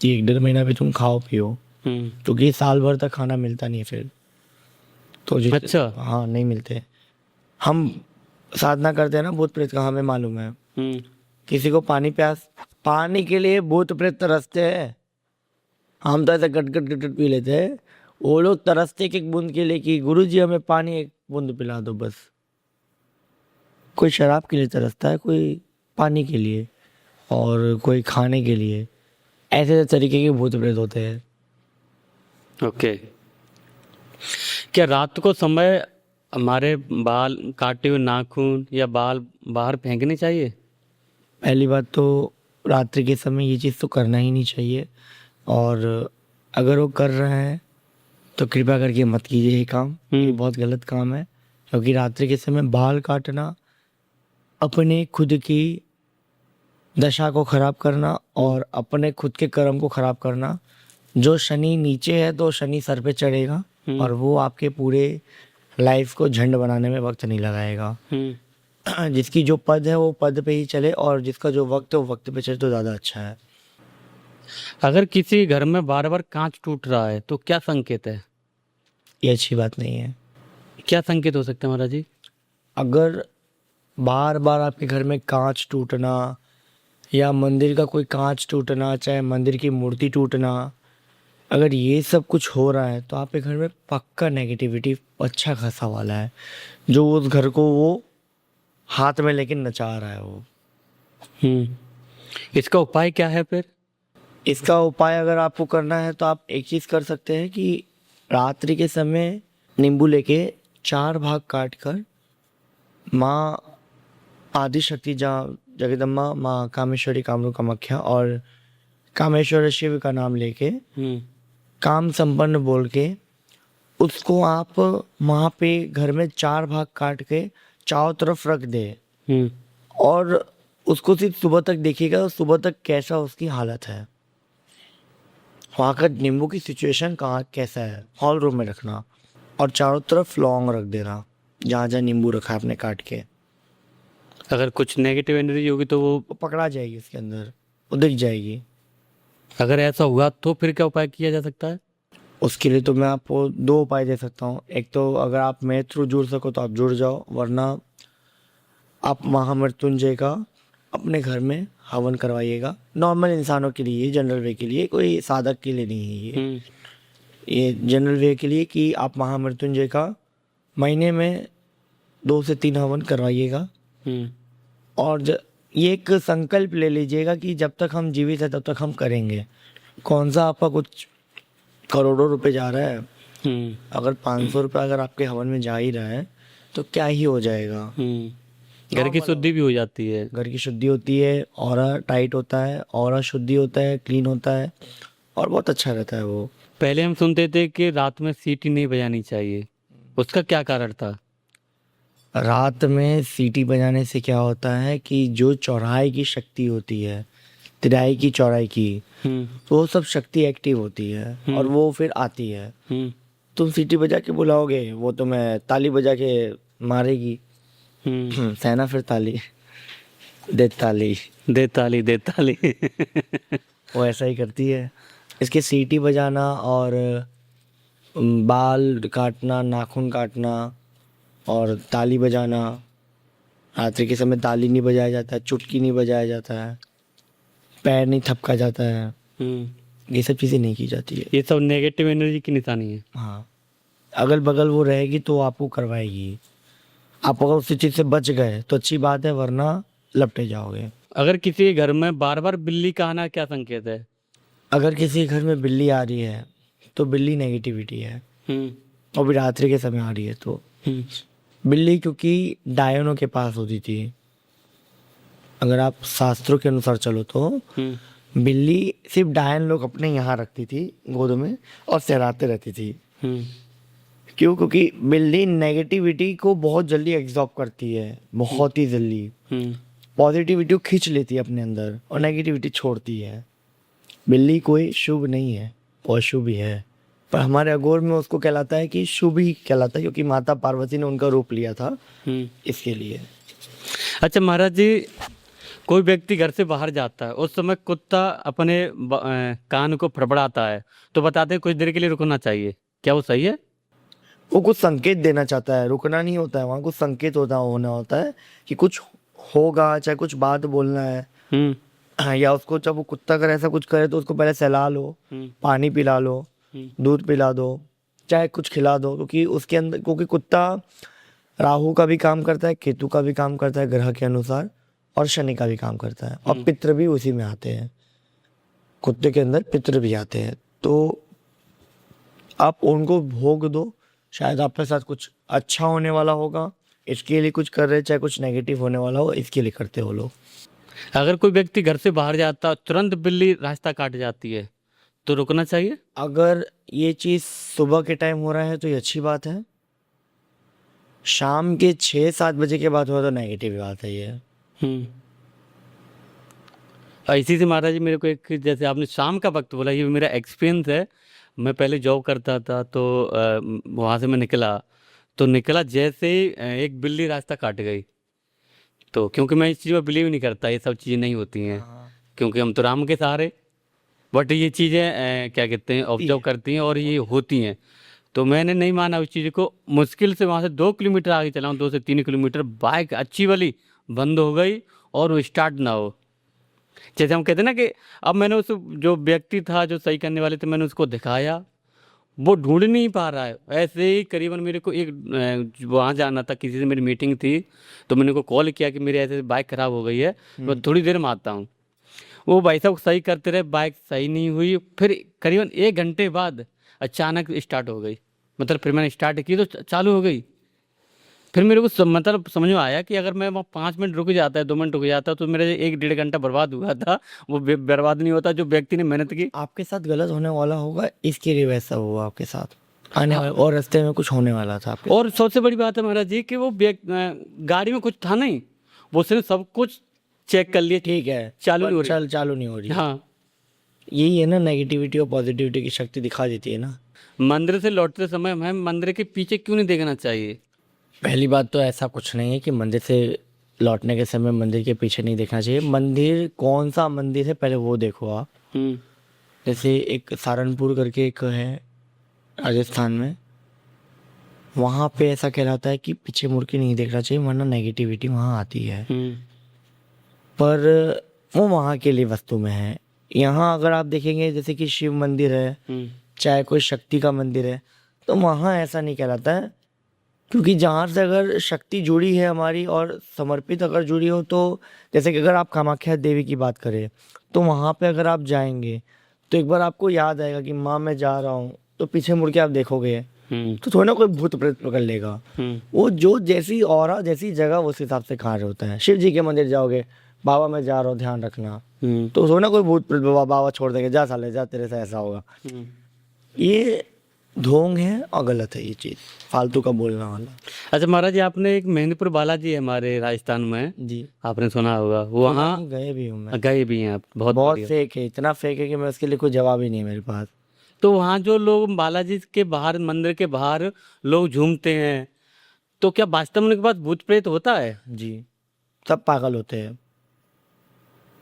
कि 1.5 महीना भी तुम खाओ पियो, क्योंकि साल भर तक खाना मिलता नहीं है फिर तो।
अच्छा।
हाँ, नहीं मिलते। हम साधना करते हैं ना भूत प्रेत का, हमें मालूम है। किसी को पानी के लिए भूत प्रेत तरसते हैं, हम तो ऐसे गट गट गट गट पी लेते हैं। वो लोग तरसते एक बूंद के लिए कि गुरुजी हमें पानी एक बूंद पिला दो बस। कोई शराब के लिए तरसता है, कोई पानी के लिए, और कोई खाने के लिए। ऐसे तरीके के भूत प्रेत होते हैं।
ओके। क्या रात को समय हमारे बाल काटे हुए नाखून या बाल बाहर फेंकने चाहिए?
पहली बात तो रात्रि के समय ये चीज़ तो करना ही नहीं चाहिए, और अगर वो कर रहे हैं तो कृपया करके मत कीजिए ये काम। ये बहुत गलत काम है, क्योंकि रात्रि के समय बाल काटना अपने खुद की दशा को खराब करना और अपने खुद के कर्म को खराब करना। जो शनि नीचे है तो शनि सर पे चढ़ेगा, और वो आपके पूरे लाइफ को झंड बनाने में वक्त नहीं लगाएगा। जिसकी जो पद है वो पद पे ही चले, और जिसका जो वक्त है वो वक्त पे चले तो ज़्यादा अच्छा है।
अगर किसी घर में बार बार कांच टूट रहा है तो क्या संकेत है?
ये अच्छी बात नहीं है।
क्या संकेत हो सकते हैं महाराज जी?
अगर बार बार आपके घर में कांच टूटना, या मंदिर का कोई कांच टूटना, चाहे मंदिर की मूर्ति टूटना, अगर ये सब कुछ हो रहा है तो आपके घर में पक्का नेगेटिविटी अच्छा खासा वाला है, जो उस घर को वो हाथ में लेके नचा रहा है वो।
इसका उपाय क्या है फिर?
इसका उपाय अगर आपको करना है तो आप एक चीज़ कर सकते हैं कि रात्रि के समय नींबू लेके 4 भाग काट कर माँ आदिशक्ति, जहाँ जगदम्बा, माँ कामेश्वरी, कामरूप कामाख्या और कामेश्वर शिव का नाम लेके काम संपन्न बोल के उसको आप वहाँ पे घर में 4 भाग काट के चारों तरफ रख दे, और उसको सिर्फ सुबह तक देखिएगा, सुबह तक कैसा उसकी हालत है, वहाँ का नींबू की सिचुएशन कहाँ कैसा है, हॉल रूम में रखना, और चारों तरफ लौंग रख देना जहाँ जहाँ नींबू रखा है आपने काट के।
अगर कुछ नेगेटिव एनर्जी होगी तो वो
पकड़ा जाएगी उसके अंदर, वो दिख जाएगी।
अगर ऐसा हुआ तो फिर क्या उपाय किया जा सकता है?
उसके लिए तो मैं आपको 2 उपाय दे सकता हूँ। एक तो अगर आप मेरे थ्रू जुड़ सको तो आप जुड़ जाओ, वरना आप महामृत्युंजय का अपने घर में हवन करवाइएगा। नॉर्मल इंसानों के लिए, जनरल वे के लिए, कोई साधक के लिए नहीं है ये जनरल वे के लिए, कि आप महामृत्युंजय का महीने में 2 से 3 हवन करवाइएगा। और ये एक संकल्प ले लीजिएगा कि जब तक हम जीवित हैं तब तक हम करेंगे। कौन सा आपका कुछ करोड़ों रुपए जा रहा है, अगर 500 रुपये अगर आपके हवन में जा ही रहा है तो क्या ही हो जाएगा।
घर की शुद्धि भी हो जाती है।
घर की शुद्धि होती है, ऑरा टाइट होता है, ऑरा शुद्धि होता है, क्लीन होता है और बहुत अच्छा रहता है वो।
पहले हम सुनते थे कि रात में सीटी नहीं बजानी चाहिए, उसका क्या कारण था?
रात में सीटी बजाने से क्या होता है कि जो चौराहे की शक्ति होती है, तिराई की चौराहे की, तो वो सब शक्ति एक्टिव होती है और वो फिर आती है। तुम सीटी बजा के बुलाओगे, वो तुम्हें ताली बजा के मारेगी। सहना फिर ताली, दे ताली,
दे ताली दे ताली।
वो ऐसा ही करती है। इसके सीटी बजाना और बाल काटना, नाखून काटना और ताली बजाना, रात्रि के समय ताली नहीं बजाया जाता है, चुटकी नहीं बजाया जाता है, पैर नहीं थपका जाता है, ये सब चीज़ें नहीं की जाती है।
ये सब नेगेटिव एनर्जी की निशानी है।
हाँ, अगल बगल वो रहेगी तो आपको करवाएगी। आप अगर उसी चीज़ से बच गए तो अच्छी बात है, वरना लपटे जाओगे।
अगर किसी के घर में बार बार बिल्ली का आना क्या संकेत है?
अगर किसी घर में बिल्ली आ रही है तो बिल्ली नेगेटिविटी है, और भी रात्रि के समय आ रही है तो बिल्ली, क्योंकि डायनों के पास होती थी। अगर आप शास्त्रों के अनुसार चलो तो बिल्ली सिर्फ डायन लोग अपने यहाँ रखती थी गोद में और सहराते रहती थी। क्यों? क्योंकि बिल्ली नेगेटिविटी को बहुत जल्दी एब्जॉर्ब करती है, बहुत ही जल्दी। पॉजिटिविटी को खींच लेती है अपने अंदर और नेगेटिविटी छोड़ती है। बिल्ली कोई शुभ नहीं है, अशुभ ही है, पर हमारे अघोर में उसको कहलाता है कि शुभ ही कहलाता है, क्योंकि माता पार्वती ने उनका रूप लिया था इसके लिए।
अच्छा महाराज जी, कोई व्यक्ति घर से बाहर जाता है, उस समय कुत्ता अपने कान को फड़फड़ाता है, तो बताते हैं कुछ देर के लिए रुकना चाहिए, क्या वो सही है?
वो कुछ संकेत देना चाहता है, रुकना नहीं होता है, वहाँ कुछ संकेत होना होता है कि कुछ होगा, चाहे कुछ बात बोलना है। या उसको जब वो कुत्ता अगर ऐसा कुछ करे तो उसको पहले सहला लो, पानी पिला लो, दूध पिला दो, चाहे कुछ खिला दो, क्योंकि उसके अंदर, क्योंकि कुत्ता राहु का भी काम करता है, केतु का भी काम करता है ग्रह के अनुसार, और शनि का भी काम करता है, और पितृ भी उसी में आते हैं। कुत्ते के अंदर पितृ भी आते हैं, तो आप उनको भोग दो, शायद आपके साथ कुछ अच्छा होने वाला होगा, इसके लिए कुछ कर रहे, चाहे कुछ नेगेटिव होने वाला हो, इसके लिए करते हो लोग।
अगर कोई व्यक्ति घर से बाहर जाता तुरंत बिल्ली रास्ता काट जाती है तो रुकना चाहिए?
अगर ये चीज़ सुबह के टाइम हो रहा है तो ये अच्छी बात है, शाम के 6-7 बजे के बाद हुआ तो नेगेटिव बात है ये।
इसी से महाराज जी मेरे को एक, जैसे आपने शाम का वक्त बोला, ये मेरा एक्सपीरियंस है। मैं पहले जॉब करता था तो वहाँ से मैं निकला जैसे ही एक बिल्ली रास्ता काट गई। तो क्योंकि मैं इस चीज़ में बिलीव नहीं करता, ये सब चीज़ें नहीं होती हैं, क्योंकि हम तो राम के सहारे, बट ये चीज़ें क्या कहते हैं, ऑब्जर्व करती हैं और ये होती हैं। तो मैंने नहीं माना उस चीज़ को, मुश्किल से वहाँ से 2 किलोमीटर आगे चला हूँ, 2 से 3 किलोमीटर, बाइक अच्छी वाली बंद हो गई और वो स्टार्ट ना हो। जैसे हम कहते हैं ना कि अब मैंने उस जो व्यक्ति था जो सही करने वाले थे, मैंने उसको दिखाया, वो ढूंढ नहीं पा रहा है। ऐसे ही करीबन मेरे को एक वहाँ जाना था, किसी से मेरी मीटिंग थी, तो मैंने उनको कॉल किया कि मेरी ऐसे बाइक ख़राब हो गई है, मैं थोड़ी देर में आता हूँ। वो भाई साहब सही करते रहे, बाइक सही नहीं हुई, फिर करीबन 1 घंटे बाद अचानक स्टार्ट हो गई। मतलब फिर मैंने स्टार्ट की तो चालू हो गई। फिर मेरे को मतलब समझ में आया कि अगर मैं वहाँ 5 मिनट रुक जाता है, 2 मिनट रुक जाता तो मेरे 1-1.5 घंटा बर्बाद हुआ था, वो बर्बाद नहीं होता जो व्यक्ति ने मेहनत की।
आपके साथ गलत होने वाला होगा, इसके लिए वैसा हुआ आपके साथ, आने वाले और रास्ते में कुछ होने वाला था आपके।
और सबसे बड़ी बात है महाराज जी कि वो गाड़ी में कुछ था नहीं, वो उसने सब कुछ चेक कर लिया,
ठीक है,
चालू नहीं हो रही।
चालू नहीं हो रही।
हाँ,
यही है ना, नेगेटिविटी और पॉजिटिविटी की शक्ति दिखा देती है ना।
मंदिर से लौटते समय हमें मंदिर के पीछे क्यों नहीं देखना चाहिए?
पहली बात तो ऐसा कुछ नहीं है कि मंदिर से लौटने के समय मंदिर के पीछे नहीं देखना चाहिए। मंदिर कौन सा मंदिर है पहले वो देखो आप। जैसे एक सहारनपुर करके एक है राजस्थान में, वहाँ पे ऐसा कहलाता है कि पीछे मुड़ के नहीं देखना चाहिए, वरना नेगेटिविटी वहाँ आती है। पर वो वहाँ के लिए वस्तु में है। यहाँ अगर आप देखेंगे जैसे कि शिव मंदिर है, चाहे कोई शक्ति का मंदिर है, तो वहाँ ऐसा नहीं कहलाता है, क्योंकि जहाँ से अगर शक्ति जुड़ी है हमारी और समर्पित अगर जुड़ी हो, तो जैसे कि अगर आप कामाख्या देवी की बात करें तो वहाँ पे अगर आप जाएंगे तो एक बार आपको याद आएगा कि माँ मैं जा रहा हूँ, तो पीछे मुड़ के आप देखोगे
हम्म
तो थोड़ा ना कोई भूत प्रेत पकड़ लेगा।
हम्म
वो जो जैसी ऑरा जैसी जगह उस हिसाब से कार्य होता है। शिव जी के मंदिर जाओगे, बाबा मैं जा रहा हूँ ध्यान रखना, तो थोड़ा ना कोई भूत प्रेत बाबा छोड़ देंगे, जा साले जा तेरे से ऐसा होगा।
हम्म।
ये ढोंग है और गलत है ये चीज, फालतू का बोलना वाला।
अच्छा महाराज जी, आपने एक मेहंदीपुर बालाजी है हमारे राजस्थान में,
जी
आपने सुना होगा, वहाँ
गए भी हूँ मैं।
गए भी हैं आप? बहुत
बहुत
बढ़िया।
फेक है, इतना फेक है कि मैं उसके लिए कोई जवाब ही नहीं है मेरे पास।
तो वहाँ जो लोग बालाजी के बाहर, मंदिर के बाहर लोग झूमते हैं, तो क्या वास्तव में उनके पास भूत प्रेत होता है?
जी सब पागल होते हैं,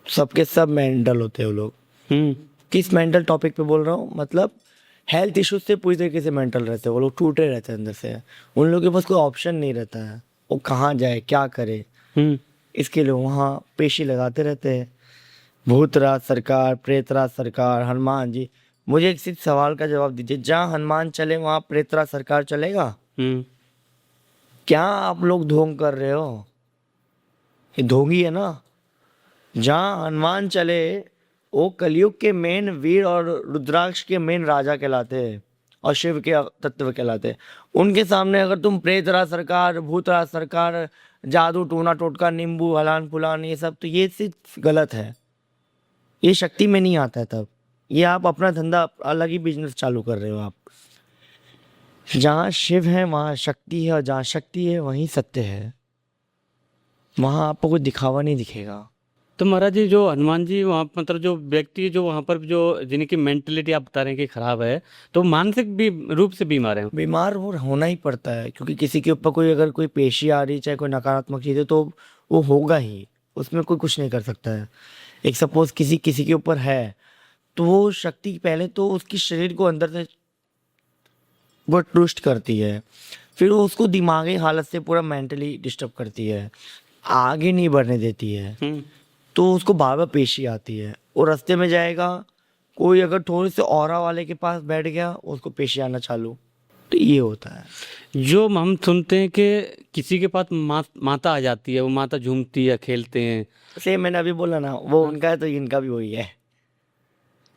सबके सब मेंटल होते हैं वो लोग।
हम्म
किस मेंटल टॉपिक पे बोल रहा हूँ, मतलब हेल्थ इश्यूज से पूरी तरीके से मेंटल रहते हैं वो लोग, टूटे रहते हैं अंदर से। उन लोगों के पास कोई ऑप्शन नहीं रहता है, वो कहाँ जाए क्या करे,
हम्म
इसके लिए वहाँ पेशी लगाते रहते हैं। भूतराज सरकार, प्रेतराज सरकार, हनुमान जी। मुझे एक सिर्फ सवाल का जवाब दीजिए, जहाँ हनुमान चले वहाँ प्रेतराज सरकार चलेगा?
हम्म
क्या आप लोग ढोंग कर रहे हो? ये ढोंगी है ना। जहाँ हनुमान चले वो कलयुग के मेन वीर और रुद्राक्ष के मेन राजा कहलाते हैं और शिव के तत्व कहलाते हैं। उनके सामने अगर तुम प्रेतराज सरकार, भूतराज सरकार, जादू टूना टोटका, नींबू हलान फुलान, ये सब, तो ये सिर्फ गलत है। ये शक्ति में नहीं आता है। तब ये आप अपना धंधा अलग ही बिजनेस चालू कर रहे हो आप। जहाँ शिव है वहाँ शक्ति है, और जहाँ शक्ति है वहीं सत्य है। वहाँ आपको कोई दिखावा नहीं दिखेगा।
तो महाराज जी, जो हनुमान जी वहाँ, मतलब जो व्यक्ति जो वहाँ पर जो जिनकी मेंटेलिटी आप बता रहे हैं कि खराब है, तो मानसिक भी रूप से बीमार है?
बीमार वो होना ही पड़ता है, क्योंकि किसी के ऊपर कोई अगर कोई पेशी आ रही, चाहे कोई नकारात्मक चीज़ है, तो वो होगा ही, उसमें कोई कुछ नहीं कर सकता है। एक सपोज किसी किसी के ऊपर है, तो वो शक्ति पहले तो उसकी शरीर को अंदर से वो टूस्ट करती है, फिर वो उसको दिमागी हालत से पूरा मेंटली डिस्टर्ब करती है, आगे नहीं बढ़ने देती है। तो उसको बार बार पेशी आती है, वो रास्ते में जाएगा, कोई अगर थोड़े से ऑरा वाले के पास बैठ गया, उसको पेशी आना चालू। तो ये होता है।
जो हम सुनते हैं कि किसी के पास माता आ जाती है, वो माता झूमती है, खेलते हैं,
सेम मैंने अभी बोला ना, वो उनका है तो इनका भी वही है।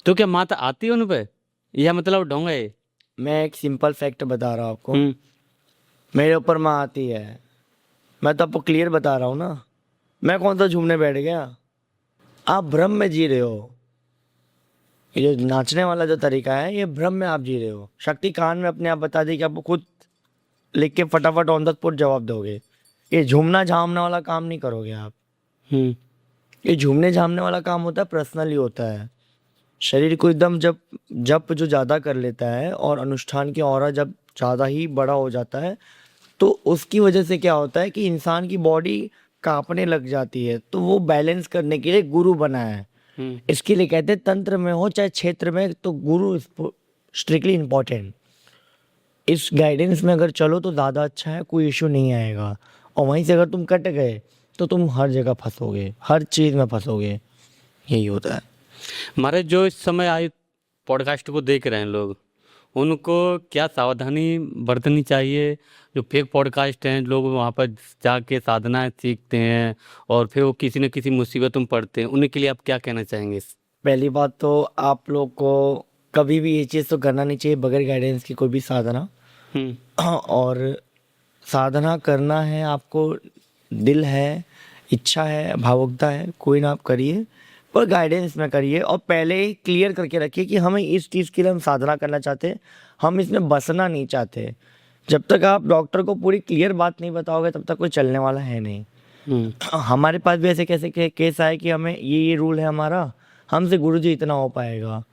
तो क्या माता आती है उन पे, या मतलब ढोंग है ये?
मैं एक सिंपल फैक्ट बता रहा हूँ आपको,
हम्म
मेरे ऊपर माँ आती है, मैं तो आपको क्लियर बता रहा हूँ ना। मैं कौन सा झूमने बैठ गया? आप भ्रम में जी रहे हो। ये जो नाचने वाला जो तरीका है, ये भ्रम में आप जी रहे हो। शक्ति कान में अपने आप बता दी कि आपको खुद लिख के फटाफट ऑन द स्पॉट जवाब दोगे। ये झूमना झामने वाला काम नहीं करोगे आप।
हम्म
ये झूमने झामने वाला काम होता है, पर्सनली होता है। शरीर को एकदम जब जप जो ज़्यादा कर लेता है और अनुष्ठान की ऑरा जब ज़्यादा ही बड़ा हो जाता है, तो उसकी वजह से क्या होता है कि इंसान की बॉडी कांपने लग जाती है। तो वो बैलेंस करने के लिए गुरु बना है। इसके लिए कहते हैं तंत्र में हो चाहे क्षेत्र में, तो गुरु स्ट्रिक्टली इम्पोर्टेंट। इस गाइडेंस में अगर चलो तो ज़्यादा अच्छा है, कोई इशू नहीं आएगा। और वहीं से अगर तुम कट गए तो तुम हर जगह फंसोगे, हर चीज़ में फंसोगे। यही होता है।
हमारे जो इस समय आए पॉडकास्ट को देख रहे हैं लोग, उनको क्या सावधानी बरतनी चाहिए? जो फेक पॉडकास्ट हैं, लोग वहाँ पर जाके साधना सीखते हैं और फिर वो किसी न किसी मुसीबत में पड़ते हैं, उनके लिए आप क्या कहना चाहेंगे?
पहली बात तो आप लोग को कभी भी ये चीज़ तो करना नहीं चाहिए बगैर गाइडेंस की, कोई भी साधना। और साधना करना है आपको, दिल है, इच्छा है, भावुकता है, कोई ना आप करिए, पर गाइडेंस में करिए। और पहले ही क्लियर करके रखिए कि हमें इस चीज़ के लिए हम साधना करना चाहते हैं, हम इसमें बसना नहीं चाहते। जब तक आप डॉक्टर को पूरी क्लियर बात नहीं बताओगे, तब तक कोई चलने वाला है नहीं। हमारे पास भी ऐसे कैसे केस आए कि हमें ये रूल है हमारा, हमसे गुरुजी इतना हो पाएगा।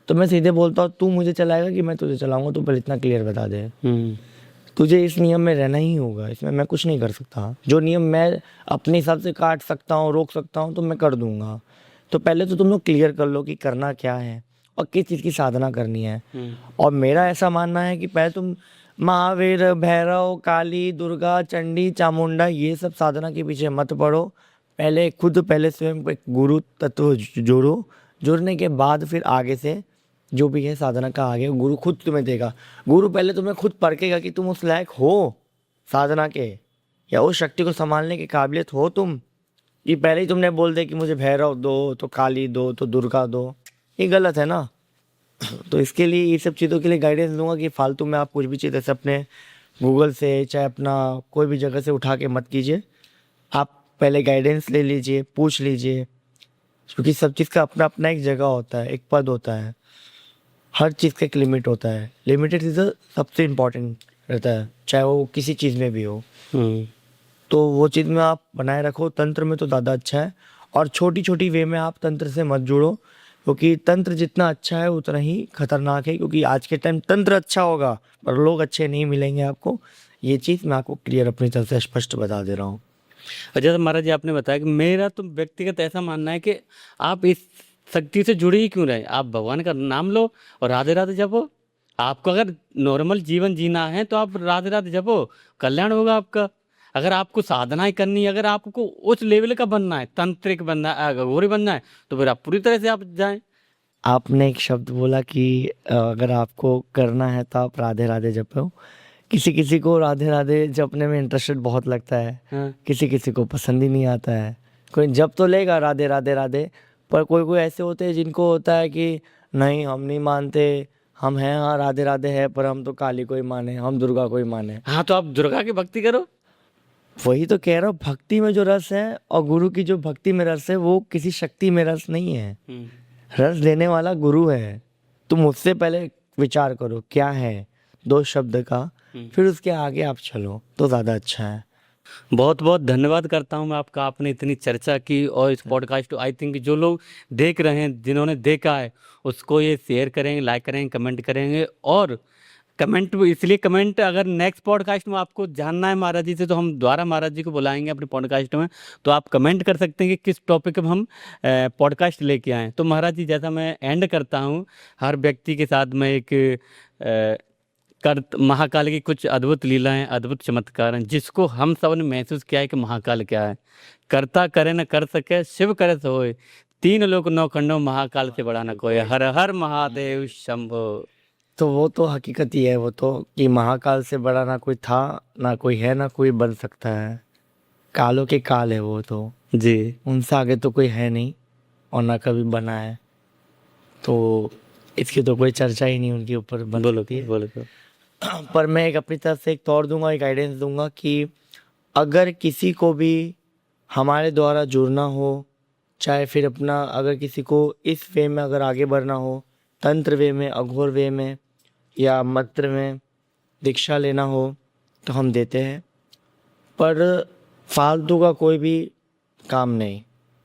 तो मैं सीधे बोलता हूँ, तू मुझे चलाएगा कि मैं तुझे चलाऊंगा? तू पहले इतना क्लियर बता दे। तुझे इस नियम में रहना ही होगा, इसमें मैं कुछ नहीं कर सकता। जो नियम मैं अपने हिसाब से काट सकता हूँ, रोक सकता हूँ, तो मैं कर दूंगा। तो पहले तो तुम लोग क्लियर कर लो कि करना क्या है और किस चीज़ की साधना करनी है। और मेरा ऐसा मानना है कि पहले तुम महावीर, भैरव, काली, दुर्गा, चंडी, चामुंडा, ये सब साधना के पीछे मत पड़ो। पहले स्वयं को एक गुरु तत्व जोड़ो। जुड़ने के बाद फिर आगे से जो भी है साधना का आगे गुरु खुद तुम्हें देगा। गुरु पहले तुम्हें खुद परखेगा कि तुम उस लायक हो साधना के, या उस शक्ति को संभालने की काबिलियत हो तुम। ये पहले ही तुमने बोल दे कि मुझे भैरव दो, तो काली दो, तो दुर्गा दो, ये गलत है ना। तो इसके लिए ये सब चीज़ों के लिए गाइडेंस दूंगा कि फालतू में आप कुछ भी चीज़ ऐसे अपने गूगल से चाहे अपना कोई भी जगह से उठा के मत कीजिए। आप पहले गाइडेंस ले लीजिए, पूछ लीजिए, क्योंकि सब चीज़ का अपना अपना एक जगह होता है, एक पद होता है, हर चीज़ का एक लिमिट होता है। लिमिटेड चीज़ सबसे इम्पोर्टेंट रहता है, चाहे वो किसी चीज़ में भी हो। तो वो चीज़ में आप बनाए रखो। तंत्र में तो ज़्यादा अच्छा है, और छोटी छोटी वे में आप तंत्र से मत जुड़ो, क्योंकि तंत्र जितना अच्छा है उतना ही खतरनाक है। क्योंकि आज के टाइम तंत्र अच्छा होगा पर लोग अच्छे नहीं मिलेंगे आपको। ये चीज़ मैं आपको क्लियर अपनी तरफ से स्पष्ट बता दे रहा हूँ।
और जैसे महाराज जी आपने बताया कि मेरा तो व्यक्तिगत ऐसा मानना है कि आप इस शक्ति से जुड़े ही क्यों रहे, आप भगवान का नाम लो और राधे राधे जपो। आपको अगर नॉर्मल जीवन जीना है तो आप राधे राधे जपो, कल्याण होगा आपका। अगर आपको साधनाएं करनी है, अगर आपको उस लेवल का बनना है, तांत्रिक बनना है, अघोरी बनना है, तो फिर आप पूरी तरह से आप जाएं।
आपने एक शब्द बोला कि अगर आपको करना है तो आप राधे राधे जपो। किसी किसी को राधे राधे जपने में इंटरेस्टेड बहुत लगता है,
हाँ।
किसी किसी को पसंद ही नहीं आता है। कोई जप तो लेगा राधे राधे राधे, पर कोई कोई ऐसे होते हैं जिनको होता है कि नहीं हम नहीं मानते, हम हैं हाँ राधे राधे है पर हम तो काली को ही माने, हम दुर्गा को ही माने।
हाँ, तो आप दुर्गा की भक्ति करो।
वही तो कह रहा हूँ, भक्ति में जो रस है और गुरु की जो भक्ति में रस है वो किसी शक्ति में रस नहीं है। रस देने वाला गुरु है। तुम उससे पहले विचार करो क्या है दो शब्द का, फिर उसके आगे आप चलो तो ज़्यादा अच्छा है।
बहुत बहुत धन्यवाद करता हूं मैं आपका, आपने इतनी चर्चा की। और इस पॉडकास्ट आई थिंक जो लोग देख रहे हैं, जिन्होंने देखा है, उसको ये शेयर करेंगे, लाइक करेंगे, कमेंट करेंगे। और कमेंट इसलिए कमेंट, अगर नेक्स्ट पॉडकास्ट में आपको जानना है महाराज जी से तो हम दोबारा महाराज जी को बुलाएंगे अपने पॉडकास्ट में, तो आप कमेंट कर सकते हैं कि किस टॉपिक पर हम पॉडकास्ट लेके आएँ। तो महाराज जी, जैसा मैं एंड करता हूँ, हर व्यक्ति के साथ मैं एक महाकाल की कुछ अद्भुत लीलाएं, अद्भुत चमत्कार हैं, जिसको हम सब ने महसूस किया है कि महाकाल क्या है। करता करे न कर सके, शिव करे सो होए, तीन लोक नौ खंडों, महाकाल से बड़ा न कोई। हर हर महादेव शंभो।
तो वो तो हकीकत ही है, वो तो कि महाकाल से बड़ा ना कोई था, ना कोई है, ना कोई बन सकता है। कालों के काल है वो तो
जी,
उनसे आगे तो कोई है नहीं और ना कभी बना है। तो इसकी तो कोई चर्चा ही नहीं उनके ऊपर बन
बोलो
सकती है।
बोलो तो।
पर मैं एक अपनी तरफ से एक तौर दूंगा, एक गाइडेंस दूंगा कि अगर किसी को भी हमारे द्वारा जुड़ना हो, चाहे फिर अपना अगर किसी को इस वे में अगर आगे बढ़ना हो, तंत्र वे में, अघोर वे में या मंत्र में दीक्षा लेना हो, तो हम देते हैं। पर फालतू का कोई भी काम नहीं।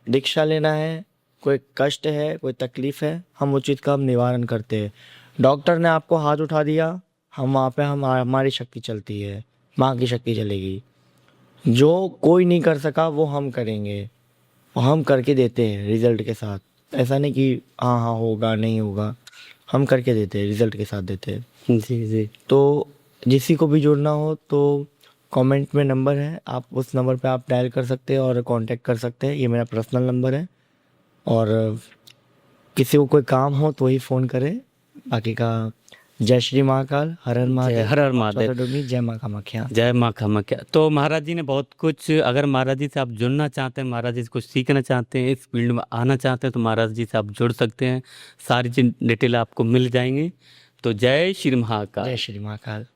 दीक्षा लेना है, कोई कष्ट है, कोई तकलीफ़ है, हम उस चीज़ का हम निवारण करते हैं। डॉक्टर ने आपको हाथ उठा दिया, हम वहाँ पे हमारी शक्ति चलती है, माँ की शक्ति चलेगी। जो कोई नहीं कर सका वो हम करेंगे, और हम करके देते हैं रिजल्ट के साथ। ऐसा नहीं कि हाँ हाँ होगा नहीं होगा, हम करके देते हैं, रिजल्ट के साथ देते हैं।
जी जी।
तो किसी को भी जुड़ना हो तो कमेंट में नंबर है, आप उस नंबर पे आप डायल कर सकते हैं और कांटेक्ट कर सकते हैं। ये मेरा पर्सनल नंबर है। और किसी को कोई काम हो तो ही फ़ोन करें। बाकी का जय श्री महाकाल, हर हर महादेव,
हर हर महादेव,
चौथा डोमी, जय माँ कामाख्या।
जय माँ कामाख्या। तो महाराज जी ने बहुत कुछ, अगर महाराज जी से आप जुड़ना चाहते हैं, महाराज जी से कुछ सीखना चाहते हैं, इस फील्ड में आना चाहते हैं, तो महाराज जी से आप जुड़ सकते हैं। सारी चीज डिटेल आपको मिल जाएंगी। तो जय श्री महाकाल।
जय श्री महाकाल।